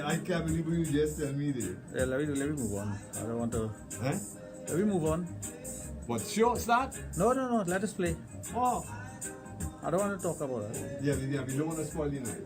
I can't believe you just tell me this. Yeah, let me move on. I don't want to. Huh? Let me move on. What, short start? No. Let us play. Oh. I don't want to talk about it. Yeah, we don't want to spoil the night.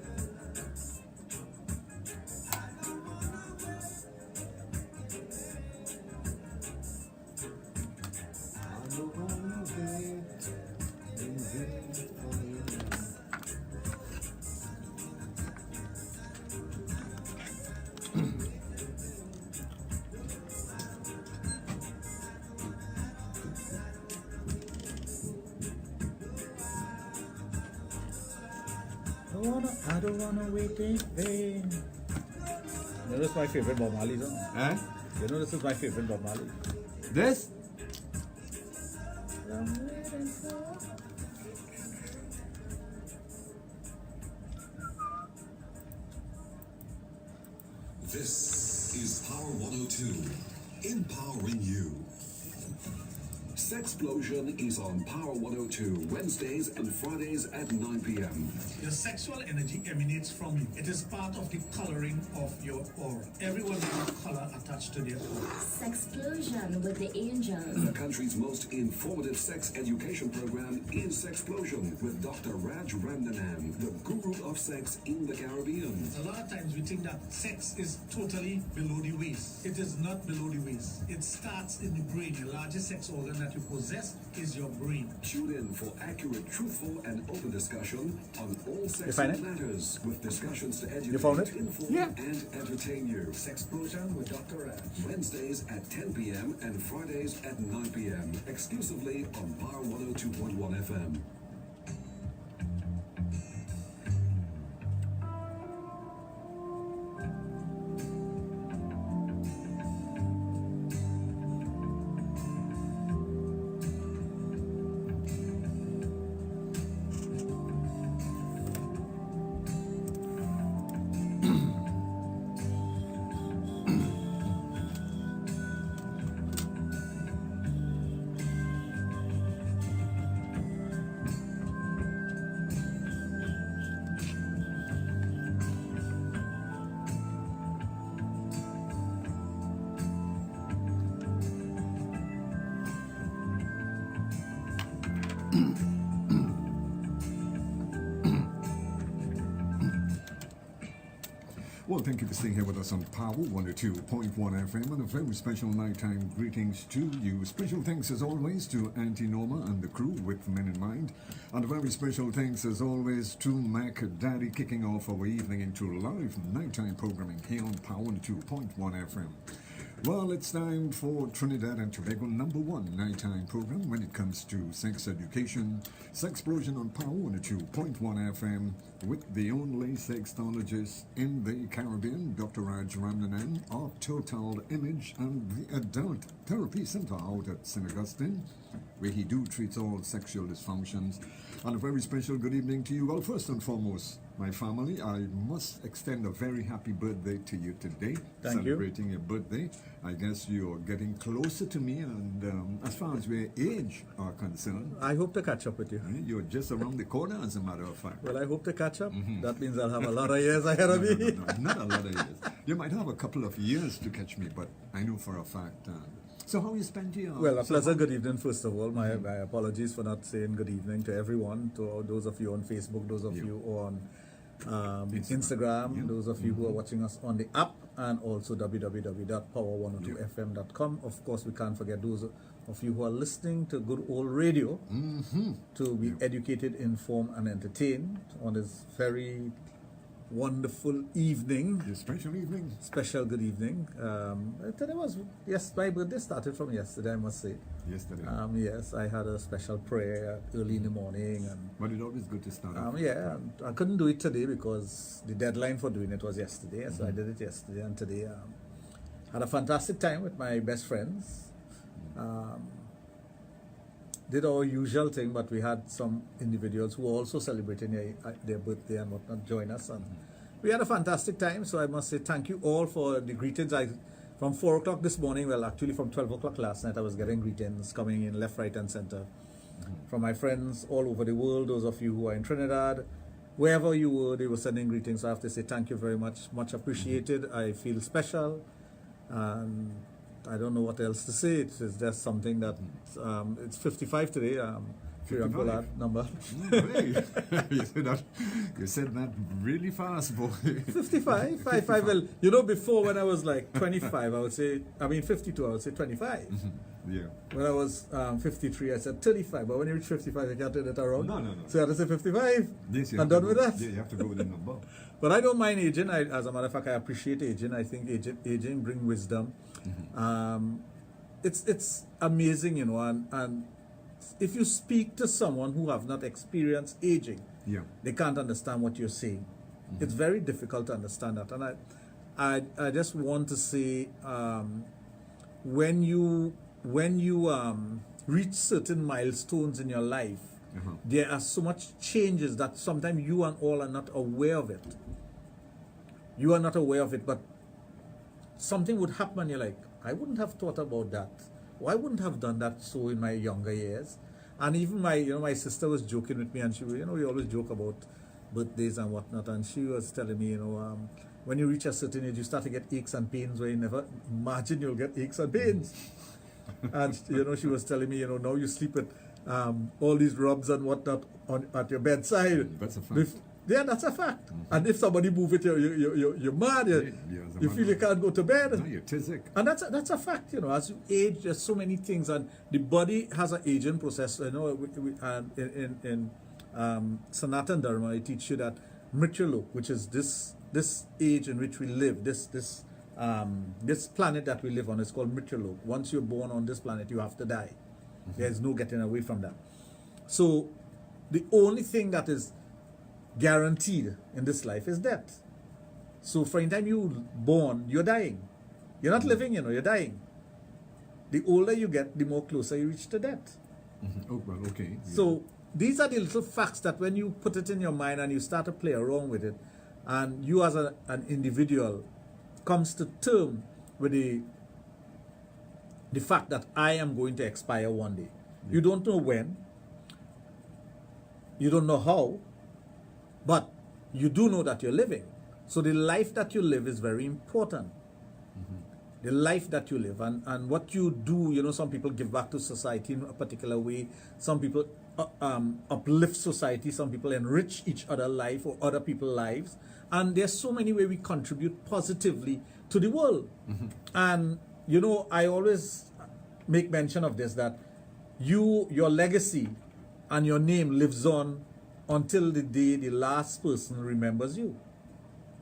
I don't wanna wait in vain. You know, this is my favorite Bob Marley song. Eh? You know, this is my favorite Bob Marley. This? This is Power 102, empowering you. Sexplosion is on Power 102, Wednesdays and Fridays at 9 p.m. Your sexual energy emanates from you. It is part of the coloring of your aura. Everyone has a color attached to their aura. Sexplosion with the angels. The country's most informative sex education program is Sexplosion with Dr. Raj, the guru of sex in the Caribbean. A lot of times we think that sex is totally below the waist. It is not below the waist. It starts in the brain. The largest sex organ that you possess is your brain. Tune in for accurate, truthful, and open discussion on all sexual matters with discussions to educate, inform, and entertain you. Sexplosion with Dr. Raj. Wednesdays at 10 p.m. and Fridays at 9 p.m. exclusively on Power 102.1 FM. Well, thank you for staying here with us on Power 102.1 FM and a very special nighttime greetings to you. Special thanks as always to Auntie Norma and the crew with Men in Mind. And a very special thanks as always to Mac Daddy kicking off our evening into live nighttime programming here on Power 102.1 FM. Well, it's time for Trinidad and Tobago #1 nighttime program when it comes to sex education. Sexplosion on Power 102.1 FM with the only sexologist in the Caribbean, Dr. Raj of Total Image and the Adult Therapy Center out at St. Augustine, where he treats all sexual dysfunctions. And a very special good evening to you. Well, first and foremost, my family, I must extend a very happy birthday to you today. Thank you. Celebrating your birthday. I guess you're getting closer to me, and as far as where age are concerned, I hope to catch up with you. You're just around the corner, as a matter of fact. Well, I hope to catch up. That means I'll have a lot of years ahead of me. No, not a lot of years. You might have a couple of years to catch me, but I know for a fact. So how you spent your... Well, a pleasant good evening, first of all. My apologies for not saying good evening to everyone, to those of you on Facebook, those of you on Instagram, those of you who are watching us on the app, and also www.power102fm.com. Of course, we can't forget those of you who are listening to good old radio to be educated, informed, and entertained on this very wonderful evening. Special evening. Special good evening. Today was, my birthday started from yesterday, I must say. Yesterday. Yes, I had a special prayer early in the morning. But it's always good to start. Yeah, I couldn't do it today because the deadline for doing it was yesterday. So I did it yesterday, and today had a fantastic time with my best friends. did our usual thing, but we had some individuals who were also celebrating their birthday and whatnot join us. And we had a fantastic time, so I must say thank you all for the greetings. From 4 o'clock this morning, well, actually from 12 o'clock last night, I was getting greetings coming in left, right, and center from my friends all over the world, those of you who are in Trinidad. Wherever you were, they were sending greetings. I have to say thank you very much. Much appreciated. I feel special. And I don't know what else to say. It's just something that, it's 55 today. If you remember that number. You said that really fast, boy. 55? 55. Well, you know, before when I was like 25, I would say, 52, I would say 25. Yeah. When I was 53, I said 35. But when you reach 55, you can't turn it around. No. So I had to say 55. Yes, I'm done with that. Yeah, you have to go with the number. But I don't mind aging. As a matter of fact, I appreciate aging. I think aging brings wisdom. It's amazing, you know, and if you speak to someone who have not experienced aging, they can't understand what you're saying. It's very difficult to understand that. And I just want to say, when you reach certain milestones in your life, there are so much changes that sometimes you and all are not aware of it. You are not aware of it, but something would happen and you're like, I wouldn't have thought about that. Or I wouldn't have done that so in my younger years. And even my sister was joking with me, and she, we always joke about birthdays and whatnot, and she was telling me, when you reach a certain age, you start to get aches and pains where you never imagine you'll get aches and pains. And she was telling me, now you sleep with all these rubs and whatnot at your bedside. That's a fact. Yeah, that's a fact. And if somebody move it, you're mad. You feel you can't go to bed. No, you're tizzy. And that's a fact. As you age, there's so many things, and the body has an aging process. In Sanatan Dharma, I teach you that Mrityulok, which is this age in which we live, this planet that we live on, is called Mrityulok. Once you're born on this planet, you have to die. There's no getting away from that. So the only thing that is guaranteed in this life is death. So for any time you're born, you're dying. You're not living, you're dying. The older you get, the more closer you reach to death. Oh, well, okay. Yeah. So these are the little facts that when you put it in your mind and you start to play around with it, and you as an individual comes to term with the fact that I am going to expire one day. You don't know when, you don't know how, but you do know that you're living. So the life that you live is very important. The life that you live and what you do, some people give back to society in a particular way. Some people uplift society. Some people enrich each other's life or other people's lives. And there's so many ways we contribute positively to the world. And, I always make mention of this, that your legacy and your name lives on until the day the last person remembers you.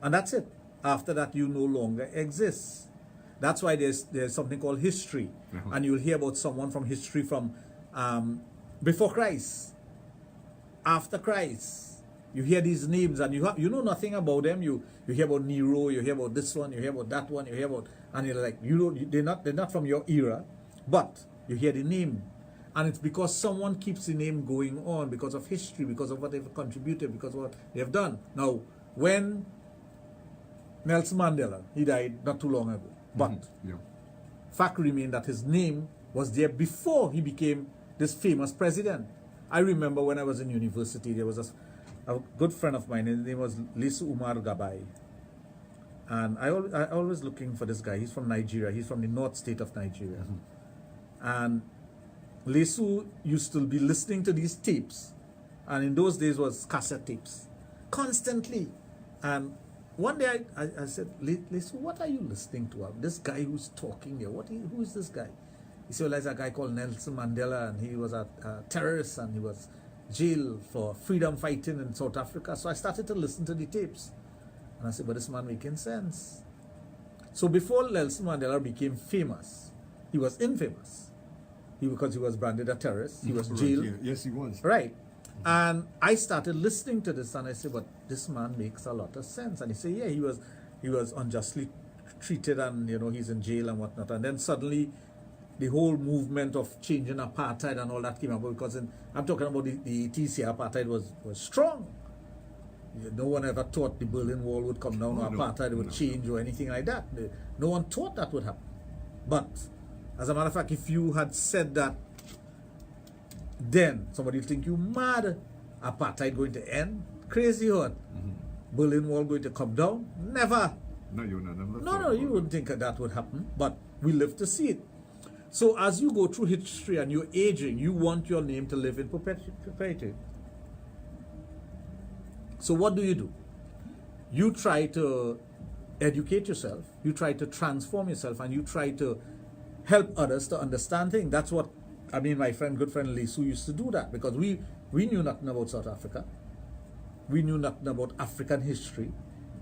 And that's it. After that, you no longer exist. That's why there's something called history. And you'll hear about someone from history from before Christ, after Christ. You hear these names and you know nothing about them. You hear about Nero, you hear about this one, you hear about that one, you hear about, and you're like, they're not from your era, but you hear the name. And it's because someone keeps the name going on because of history, because of what they've contributed, because of what they've done. Now, when Nelson Mandela, he died not too long ago, but fact remains that his name was there before he became this famous president. I remember when I was in university, there was a good friend of mine, his name was Lisu Umar Gabai. And I always looking for this guy. He's from Nigeria. He's from the north state of Nigeria. And Lesu used to be listening to these tapes, and in those days was cassette tapes, constantly. And one day I said, Lesu, what are you listening to? This guy who's talking here, who is this guy? He said, well, there's a guy called Nelson Mandela, and he was a terrorist, and he was jailed for freedom fighting in South Africa. So I started to listen to the tapes, and I said, but this man making sense. So before Nelson Mandela became famous, he was infamous. Because he was branded a terrorist, he was jailed. Yeah. Yes, he was. Right. And I started listening to this, and I said, but this man makes a lot of sense. And he said, yeah, he was unjustly treated, and he's in jail and whatnot. And then suddenly the whole movement of changing apartheid and all that came about, because I'm talking about the 80s here, apartheid was strong. No one ever thought the Berlin Wall would come down, or apartheid would change or anything like that. No one thought that would happen. But as a matter of fact, if you had said that then, somebody would think you mad. Apartheid going to end? Crazy what? Berlin Wall going to come down? Never. No, you never. No, you wouldn't think that would happen, but we live to see it. So as you go through history and you're aging, you want your name to live in perpetuity. So what do? You try to educate yourself, you try to transform yourself, and you try to help others to understand things. That's what, I mean, my good friend Lisu used to do that, because we knew nothing about South Africa. We knew nothing about African history.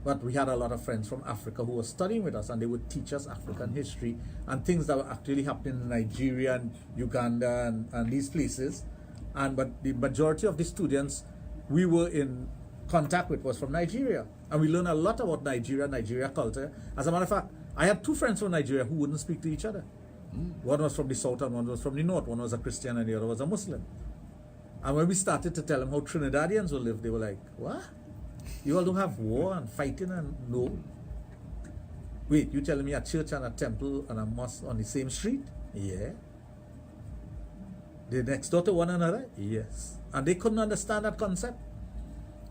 But we had a lot of friends from Africa who were studying with us, and they would teach us African history and things that were actually happening in Nigeria and Uganda and these places. But the majority of the students we were in contact with was from Nigeria. And we learned a lot about Nigeria culture. As a matter of fact, I had two friends from Nigeria who wouldn't speak to each other. One was from the south and one was from the north. One was a Christian and the other was a Muslim. And when we started to tell them how Trinidadians will live, they were like, what? You all don't have war and fighting and no? Wait, you telling me a church and a temple and a mosque on the same street? Yeah. They're next door to one another? Yes. And they couldn't understand that concept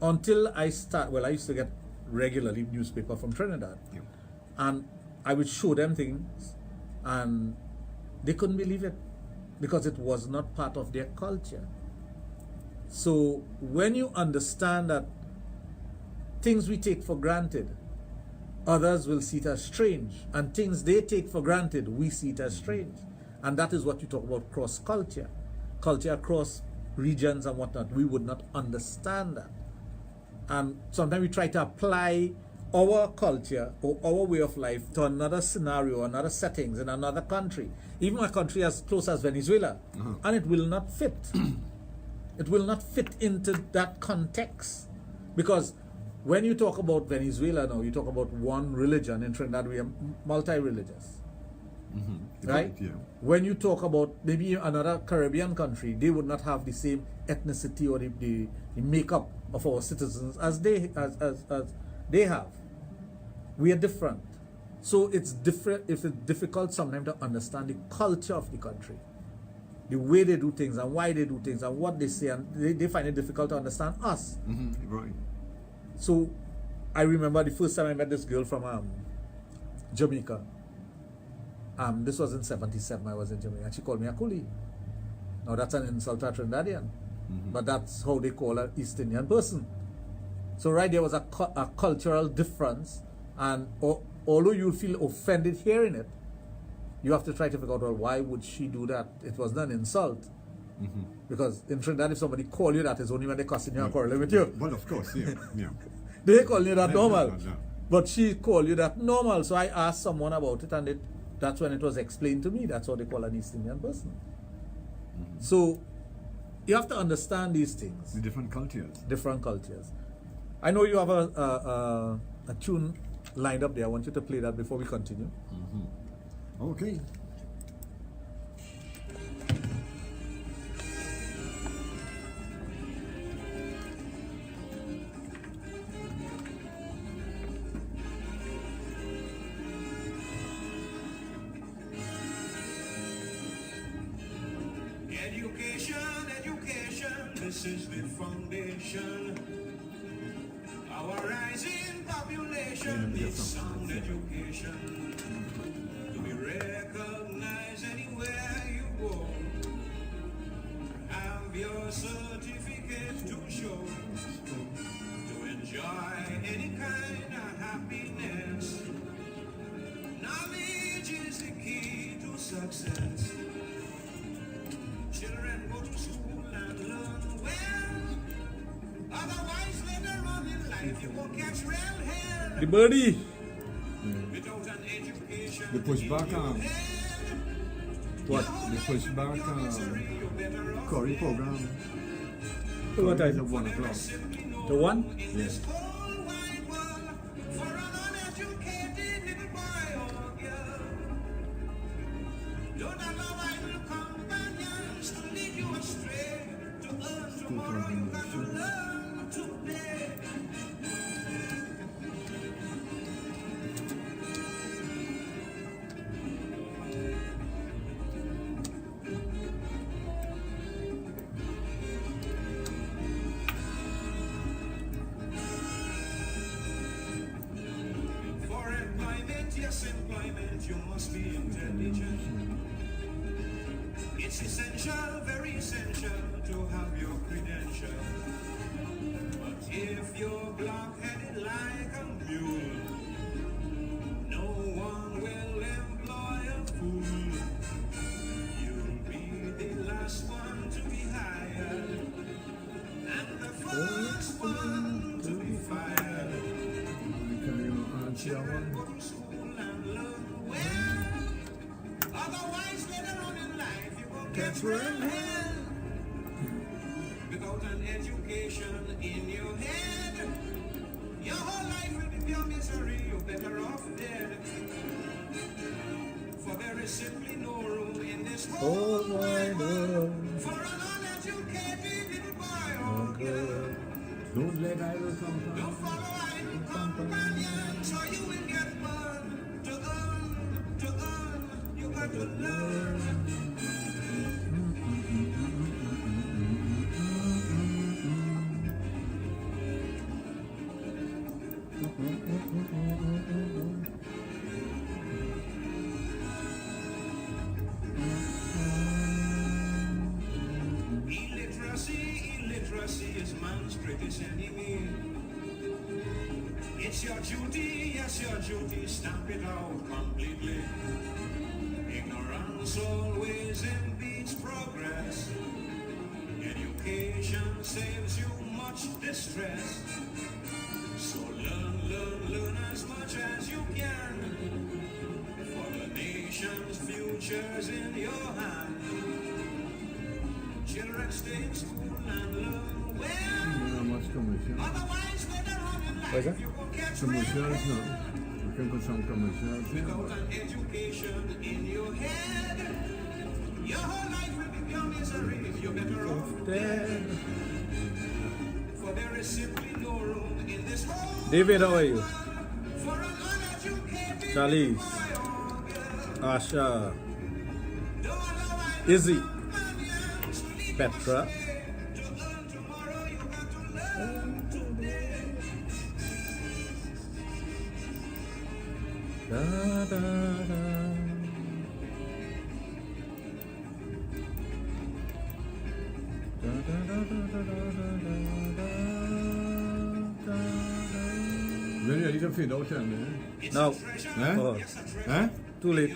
until I used to get regularly newspaper from Trinidad. Yeah. And I would show them things and they couldn't believe it because it was not part of their culture. So when you understand that things we take for granted, others will see it as strange, and things they take for granted, we see it as strange. And that is what you talk about cross-culture. Culture across regions and whatnot. We would not understand that. And sometimes we try to apply our culture or our way of life to another scenario, another settings in another country, even a country as close as Venezuela, and it will not fit. It will not fit into that context. Because when you talk about Venezuela now, you talk about one religion. In Trinidad, we are multi-religious. Right? Yeah. When you talk about maybe another Caribbean country, they would not have the same ethnicity or the makeup of our citizens as they have. We are different. So it's difficult sometimes to understand the culture of the country, the way they do things and why they do things and what they say, and they find it difficult to understand us. Right. So I remember the first time I met this girl from Jamaica. This was in 77, I was in Jamaica, and she called me a coolie. Now that's an insult to a Trinidadian, but that's how they call an East Indian person. So right there was a cultural difference, and although you feel offended hearing it, you have to try to figure out, well, why would she do that? It was not an insult. Because in Trinidad, if somebody call you that, it's only when they're cussing you and quarreling with you. Well, of course, yeah. Yeah. They call you that normal. No. But she called you that normal. So I asked someone about it, and that's when it was explained to me. That's what they call an East Indian person. So you have to understand these things. The different cultures. Different cultures. I know you have a tune lined up there. I want you to play that before we continue. Okay. Education, this is the foundation. Our rising population needs sound education to be recognized anywhere you go. Have your certificate to show, to enjoy any kind of happiness. Knowledge is the key to success. Children go to school and learn well. Otherwise, later on in life, you will catch real hell. The birdie. Without an education, They push back on What? they push back Curry program. What Curry time? at 1 o'clock. The one? Yes. whole wide world for an uneducated little boy or girl. Don't allow tomorrow you got to learn today. For employment, yes, employment, you must be intelligent. It's essential, very essential to have your credential. But if you're block-headed like a mule, no one will employ a fool. You'll be the last one to be hired and the first one to be fired. Children go to school and learn well. Otherwise, later on in life, you will get real hell. Without an education in your head, your whole life will be pure misery. You're better off dead. For there is simply no room in this whole wide world for an uneducated little boy or girl. Don't let idle come. Don't follow idle companions or you will get burned. To earn, you got to learn. Illiteracy is man's greatest enemy. It's your duty, yes, your duty, stamp it out completely. Ignorance always impedes progress. Education saves you much distress. So learn as much as you can. For the nation's future's in your hand. Children stay in school and learn well. Much commercial. Otherwise, later on in What is life, that? you will get Commercials red. now. We can put some commercials here. Without an education in your head, your whole life will be pure misery. You're better off dead. For there is simply no room in this whole David, how are you? for an uneducated Charlize, boy or girl. Asha, Don't allow idle Izzy, companions to lead you Petra. astray. To earn tomorrow, you got to learn today. Da, da, da. Da, da, da, da, da, da, da, da, da. Ready? I need to fade out here, man. No. Eh? Oh, Eh? too late.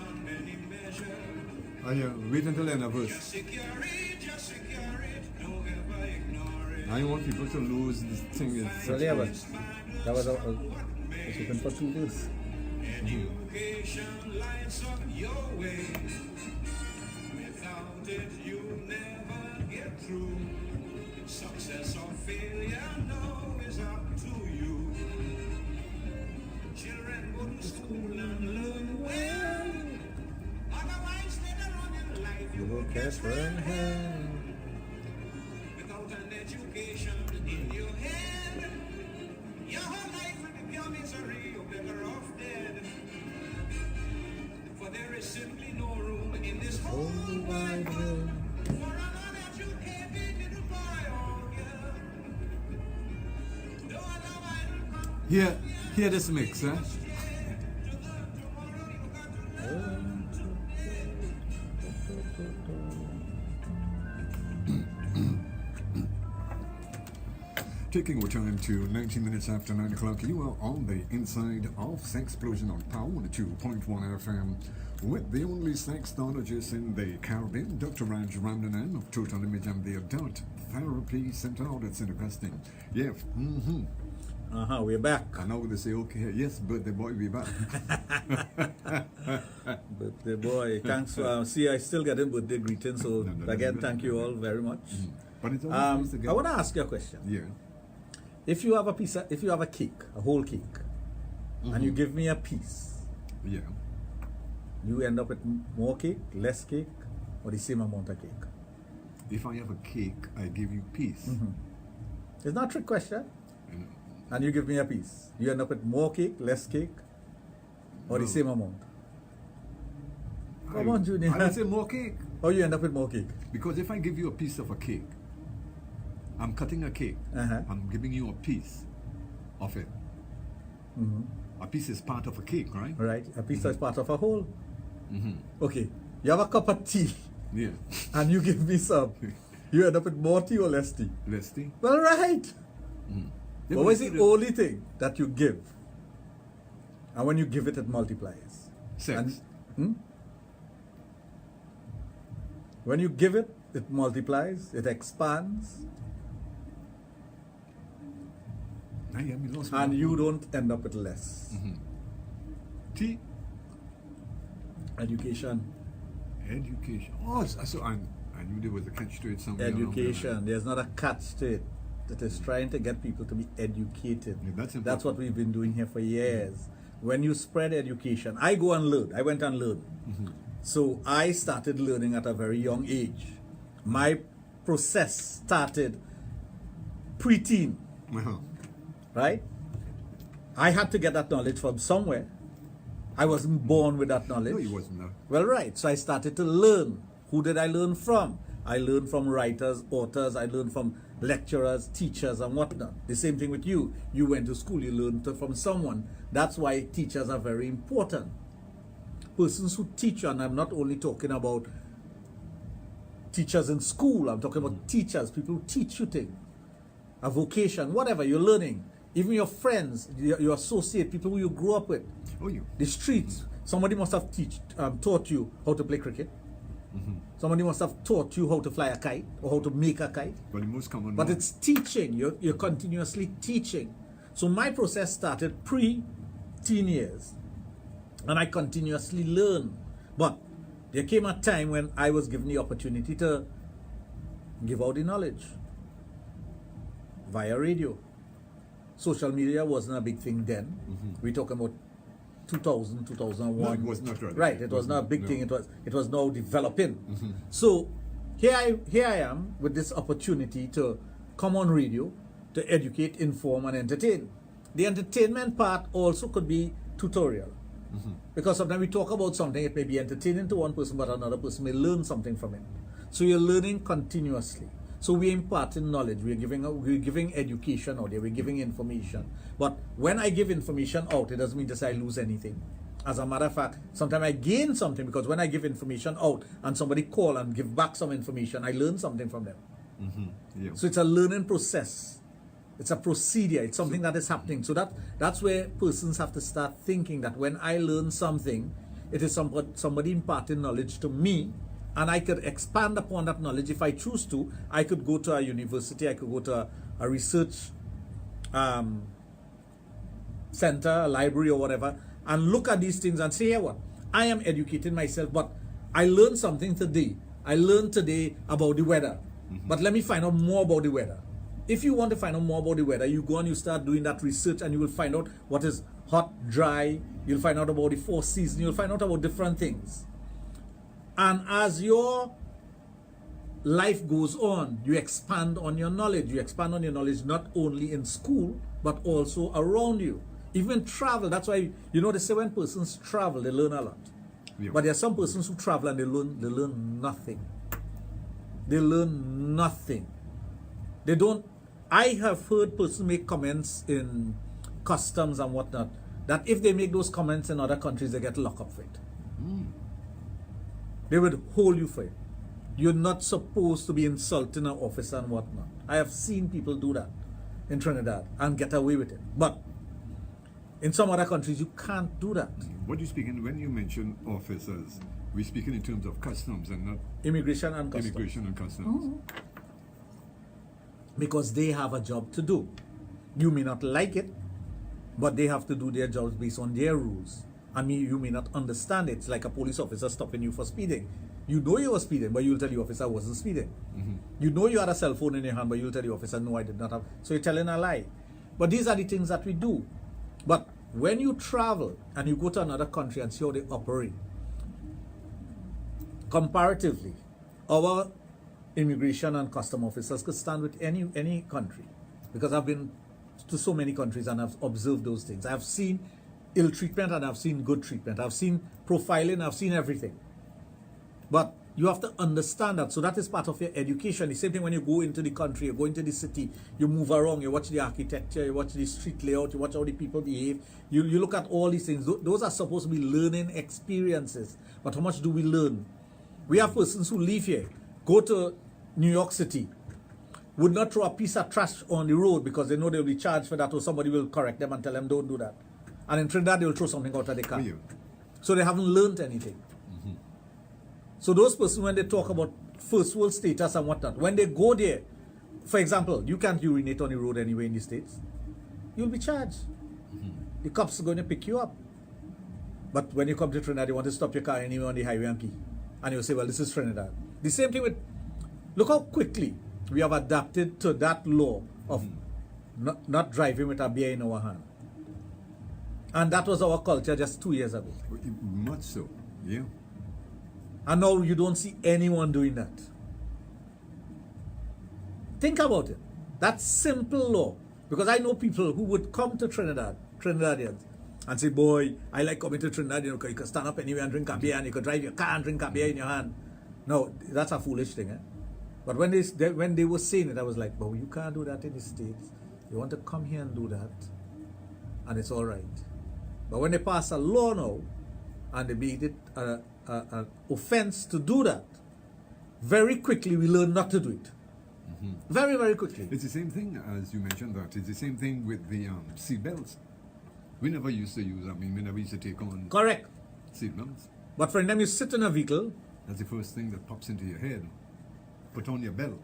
Oh, yeah. Wait until end of verse. Just secure it, don't ever ignore it. I don't want people to lose this thing. It's Well, yeah, but that was it's open for 2 days. Education lights up your way. Without it, you never get through. Success or failure, no, is up to you. Children go to school and learn well. Otherwise, later on in life, you will catch red hell. Without an education in your head, your whole life will be pure misery. You're better off dead. For there is simply no room in this whole wide world for an uneducated little boy or girl. Don't allow idle Hear this mix, eh? Taking our time to 19 minutes after 9 o'clock, you are on the inside of Sexplosion on Power 2.1 FM with the only sexologist in the Caribbean, Dr. Raj of Total Image and the Adult Therapy Center that's in Augustine. Yeah, We're back. I know they say, okay, yes, birthday boy, we back. Birthday boy, thanks for see, I still get a birthday greeting, so No, again, that's thank good. you all very much. But it's always nice to get... I want to ask you a question. Yeah. If you have a cake, a whole cake, and you give me a piece, Yeah. you end up with more cake, less cake, or the same amount of cake? if I have a cake, I give you peace. It's not a trick question. And And you give me a piece. You end up with more cake, less cake, or the No. same amount. Come on, Junior. I would say more cake. Or you end up with more cake. Because if I give you a piece of a cake, I'm cutting a cake. Uh-huh. I'm giving you a piece of it. A piece is part of a cake, right? Right? A piece is part of a whole. Okay. You have a cup of tea Yeah. and you give me some. You end up with more tea or less tea? Let's see. Well, right. Yeah, But but what's you the see only thing that you give? And when you give it, it multiplies. Sex. When you give it, it multiplies, it expands, Lost and my- you don't end up with less. Tea. Education. Education. Oh, so I knew there was a catch to it somewhere. along the line. Education. There's not a catch to it. It is trying to get people to be educated. Yeah, that's important. That's what we've been doing here for years. When you spread education, I go and learn. I went and learned. So I started learning at a very young age. My process started preteen, Uh-huh. right? I had to get that knowledge from somewhere. I wasn't born with that knowledge. No, you wasn't. No. Well, right. So I started to learn. Who did I learn from? I learned from writers, authors. I learned from lecturers, teachers, and whatnot. The same thing with you. You went to school. You learned from someone. That's why teachers are very important. Persons who teach, and I'm not only talking about teachers in school. I'm talking about teachers, people who teach you things, a vocation, whatever you're learning. Even your friends, your associate, people who you grew up with. Oh, you. The streets. Somebody must have taught you how to play cricket. Somebody must have taught you how to fly a kite or how to make a kite. But the most common But one. it's teaching. You're continuously teaching. So my process started pre-teen years. And I continuously learn. But there came a time when I was given the opportunity to give out the knowledge via radio. Social media wasn't a big thing then. We're talking about 2000, 2001. No, it was not really. Right, it was not a big No. thing. It was now developing. So here I am with this opportunity to come on radio to educate, inform, and entertain. The entertainment part also could be tutorial. Because sometimes we talk about something, it may be entertaining to one person, but another person may learn something from it. So you're learning continuously. So we're imparting knowledge, we're giving education out there, we're giving information. But when I give information out, it doesn't mean to say I lose anything. As a matter of fact, sometimes I gain something because when I give information out and somebody call and give back some information, I learn something from them. Yeah. So it's a learning process. It's a procedure. It's something that is happening. So that's where persons have to start thinking that when I learn something, it is somebody imparting knowledge to me, and I could expand upon that knowledge if I choose to. I could go to a university. I could go to a research center, a library, or whatever, and look at these things and say, yeah, what? I am educating myself, but I learned something today. I learned today about the weather, but let me find out more about the weather. If you want to find out more about the weather, you go and you start doing that research, and you will find out what is hot, dry. You'll find out about the 4 seasons. You'll find out about different things. And as your life goes on, you expand on your knowledge. You expand on your knowledge not only in school, but also around you. Even travel. That's why, they say when persons travel, they learn a lot. Yeah. But there are some persons who travel and they learn nothing. They learn nothing. They don't. I have heard persons make comments in customs and whatnot that if they make those comments in other countries, they get locked up for it. They would hold you for it. You're not supposed to be insulting an officer and whatnot. I have seen people do that in Trinidad and get away with it. But in some other countries, you can't do that. What you speaking when you mention officers? We're speaking in terms of customs and not Immigration and customs. immigration and customs. Because they have a job to do. You may not like it, but they have to do their jobs based on their rules. You may not understand it. It's like a police officer stopping you for speeding. You know you were speeding, but you'll tell the officer I wasn't speeding. You know you had a cell phone in your hand, but you'll tell the officer, no, I did not have. So you're telling a lie. But these are the things that we do. But when you travel and you go to another country and see how they operate, comparatively, our immigration and custom officers could stand with any country, because I've been to so many countries and I've observed those things. I've seen ill treatment and I've seen good treatment. I've seen profiling, I've seen everything. But you have to understand that. So that is part of your education. The same thing when you go into the country, you go into the city, you move around, you watch the architecture, you watch the street layout, you watch how the people behave. You look at all these things. Those are supposed to be learning experiences. But how much do we learn? We have persons who live here, go to New York City, would not throw a piece of trash on the road because they know they'll be charged for that, or somebody will correct them and tell them don't do that. And in Trinidad, they'll throw something out of the car. So they haven't learned anything. So those persons, when they talk about first world status and whatnot, when they go there, for example, you can't urinate on the road anywhere in the States. You'll be charged. The cops are going to pick you up. But when you come to Trinidad, you want to stop your car anywhere on the highway and key. And you'll say, well, this is Trinidad. The same thing with, look how quickly we have adapted to that law of not driving with a beer in our hand. And that was our culture just 2 years ago. Much so, yeah. And now you don't see anyone doing that. Think about it. That's simple law. Because I know people who would come to Trinidadians, and say, boy, I like coming to Trinidad, you know, you can stand up anywhere and drink a beer, and you can drive your car and drink a beer in your hand. No, that's a foolish thing, eh? But when they were saying it, I was like, well, you can't do that in the States. You want to come here and do that, and it's all right. But when they pass a law now, and they made it an offense to do that, very quickly we learn not to do it. Very, very quickly. It's the same thing, as you mentioned that. It's the same thing with the seat belts. We never used to use, we never used to take on Correct. seat belts. But for them, you sit in a vehicle. That's the first thing that pops into your head. Put on your belt.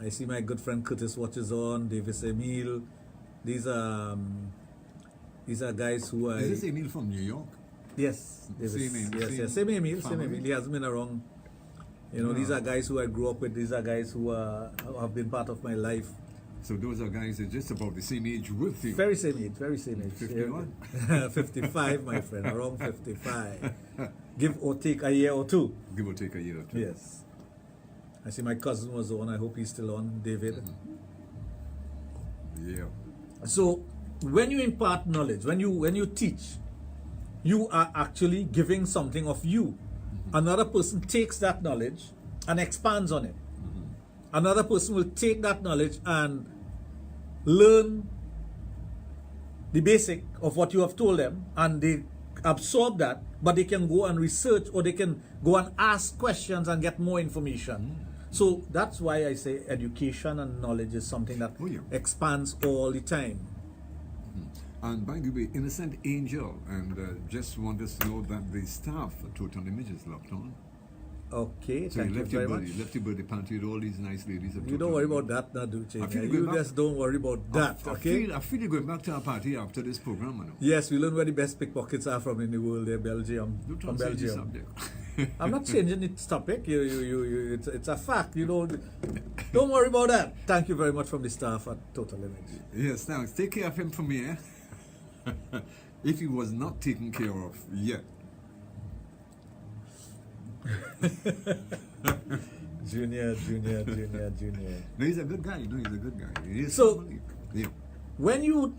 I see my good friend Curtis watches on, Davis Emil. These are guys who are... Is this Emil from New York? Yes. Davis. Same Emil, Yes, same same Emil. family. He hasn't been around. You know, these are guys who I grew up with. These are guys who have been part of my life. So those are guys that are just about the same age with you. Very same age, very same age. 51? 55, my friend, around 55. Give or take a year or two. Give or take a year or two. Yes. I see my cousin was on. I hope he's still on, David. Yeah. So when you impart knowledge, when you teach, you are actually giving something of you. Another person takes that knowledge and expands on it. Another person will take that knowledge and learn the basic of what you have told them, and they absorb that, but they can go and research, or they can go and ask questions and get more information. So that's why I say education and knowledge is something that expands all the time. And by the way, Innocent Angel, and just want us to know that the staff at Total Image is locked on. Okay, So thank you very much. You left your birthday party with all these nice ladies at You Total don't worry Image. about that now, Duce. I feel You going back- just don't worry about that, okay? I feel you're going back to our party after this program, I know. Yes, we learn where the best pickpockets are from in the world. They're Belgium. Don't From change the Belgium. subject. I'm not changing its topic. It's a fact. You know, don't worry about that. Thank you very much from the staff at Total Image. Yes, thanks. Take care of him for me, eh? If he was not taken care of yet. Junior. No, he's a good guy. He's a good guy. He is So- somebody. Yeah. When you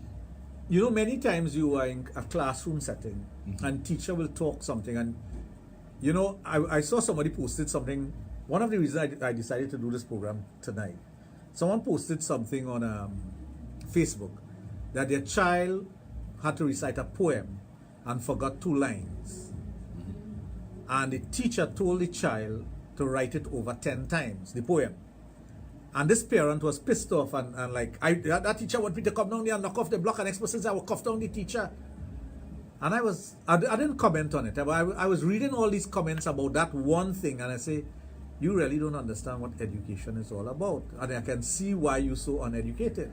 know, many times you are in a classroom setting and teacher will talk something, and you know, I saw somebody posted something. One of the reasons I decided to do this program tonight, someone posted something on Facebook that their child had to recite a poem and forgot 2 lines. And the teacher told the child to write it over 10 times, the poem. And this parent was pissed off and like, that teacher wanted me to come down there and knock off the block, and next person said I will cuff down the teacher. And I didn't comment on it. I was reading all these comments about that one thing, and I say, you really don't understand what education is all about. And I can see why you're so uneducated.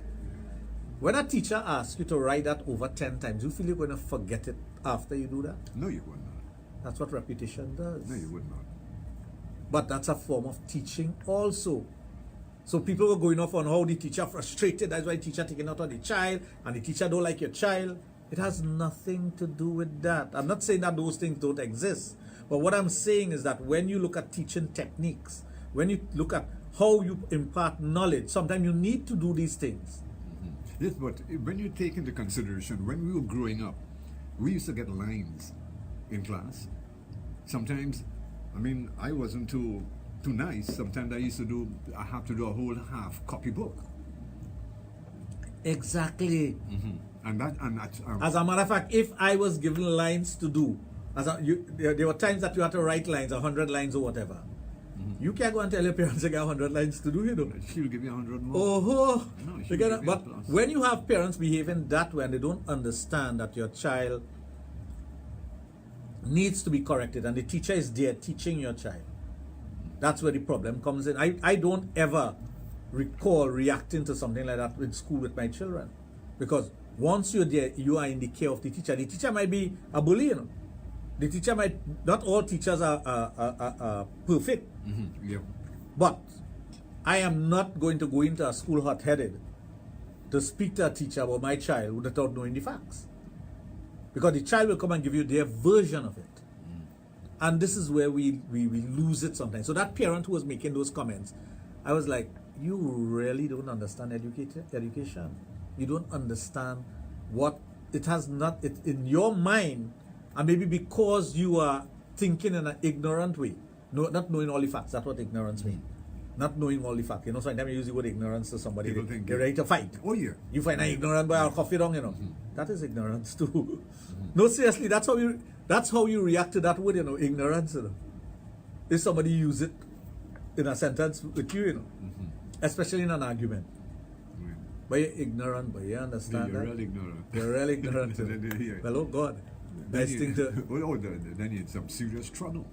When a teacher asks you to write that over 10 times, you feel you're going to forget it after you do that? No, you would not. That's what repetition does. No, you would not. But that's a form of teaching also. So people were going off on how the teacher frustrated, that's why the teacher taking out on the child, and the teacher don't like your child. It has nothing to do with that. I'm not saying that those things don't exist. But what I'm saying is that when you look at teaching techniques, when you look at how you impart knowledge. Sometimes you need to do these things. Yes, but when you take into consideration, when we were growing up, we used to get lines in class. Sometimes, I mean, I wasn't too nice. Sometimes I have to do a whole half copybook. Exactly. And that, As a matter of fact, if I was given lines to do, there were times that you had to write lines, 100 lines or whatever. You can't go and tell your parents you got 100 lines to do, you know. she'll give you 100 more. Oh, No, she you get will it? give you a But plus. when you have parents behaving that way and they don't understand that your child needs to be corrected and the teacher is there teaching your child, that's where the problem comes in. I don't ever recall reacting to something like that in school with my children, because once you're there, you are in the care of the teacher. The teacher might be a bully, you know. The teacher might, not all teachers are perfect. Yeah. But I am not going to go into a school hot-headed to speak to a teacher about my child without knowing the facts. Because the child will come and give you their version of it. And this is where we lose it sometimes. So that parent who was making those comments, I was like, you really don't understand education. You don't understand what it has not, it in your mind, and maybe because you are thinking in an ignorant way, not knowing all the facts. That's what ignorance means. Not knowing all the facts. You know, sometimes you use the word ignorance to somebody, People think they're ready to fight. Oh, yeah. You find an ignorant boy, I'll coffee down, you know. That is ignorance too. No, seriously, that's how you react to that word, you know, ignorance, you know. If somebody use it in a sentence with you, you know, especially in an argument. Yeah. But you're ignorant, but you understand You're that? really ignorant. You're really ignorant. Then they hear it. Well, oh God. Then Nice you- thing to... then you're in some serious trouble.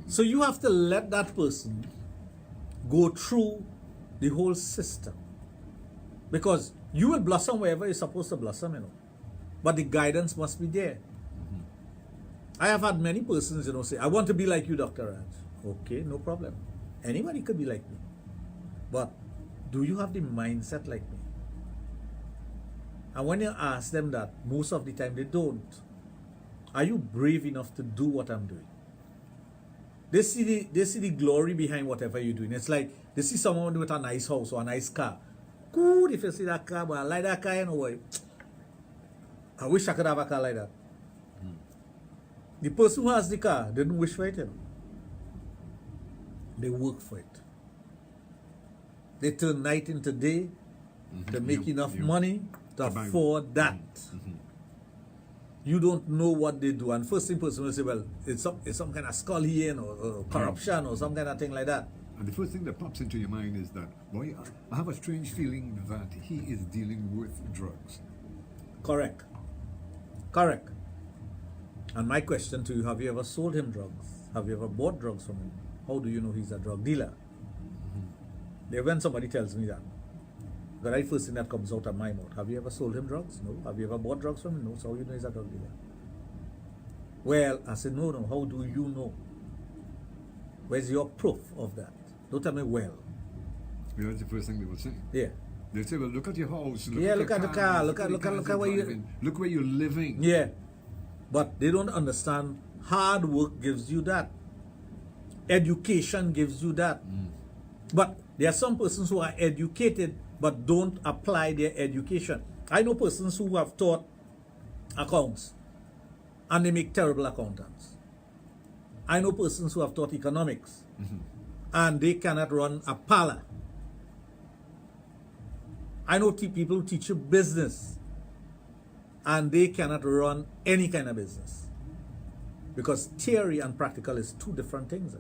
So you have to let that person go through the whole system, because you will blossom wherever you're supposed to blossom, you know. But the guidance must be there. I have had many persons, you know, say, I want to be like you, Dr. Raj. Okay, no problem. Anybody could be like me. But do you have the mindset like me? And when you ask them that, most of the time they don't. Are you brave enough to do what I'm doing? They see the glory behind whatever you're doing. It's like they see someone with a nice house or a nice car. Good if you see that car, but I like that car, you know what? I wish I could have a car like that. The person who has the car didn't wish for it, you know. They work for it. They turn night into day. They make enough money to buy- afford that. You don't know what they do. And first thing person will say, well, it's some kind of skull here, or corruption or some kind of thing like that. And the first thing that pops into your mind is that, boy, I have a strange feeling that he is dealing with drugs. Correct. Correct. And my question to you, have you ever sold him drugs? Have you ever bought drugs from him? How do you know he's a drug dealer? When somebody tells me that, the right first thing that comes out of my mouth, have you ever sold him drugs? No. Have you ever bought drugs from him? No. So how do you know he's a drug dealer? Well, I said, no. How do you know? Where's your proof of that? Don't tell me, well. You know, that's the first thing they will say. Yeah. They'll say, well, look at your house. Yeah, look at the car. Look the at cars where you're you... driving, look where you're living. Yeah. But they don't understand hard work gives you that. Education gives you that. But there are some persons who are educated but don't apply their education. I know persons who have taught accounts and they make terrible accountants. I know persons who have taught economics and they cannot run a parlor. I know people who teach you business and they cannot run any kind of business, because theory and practical is two different things.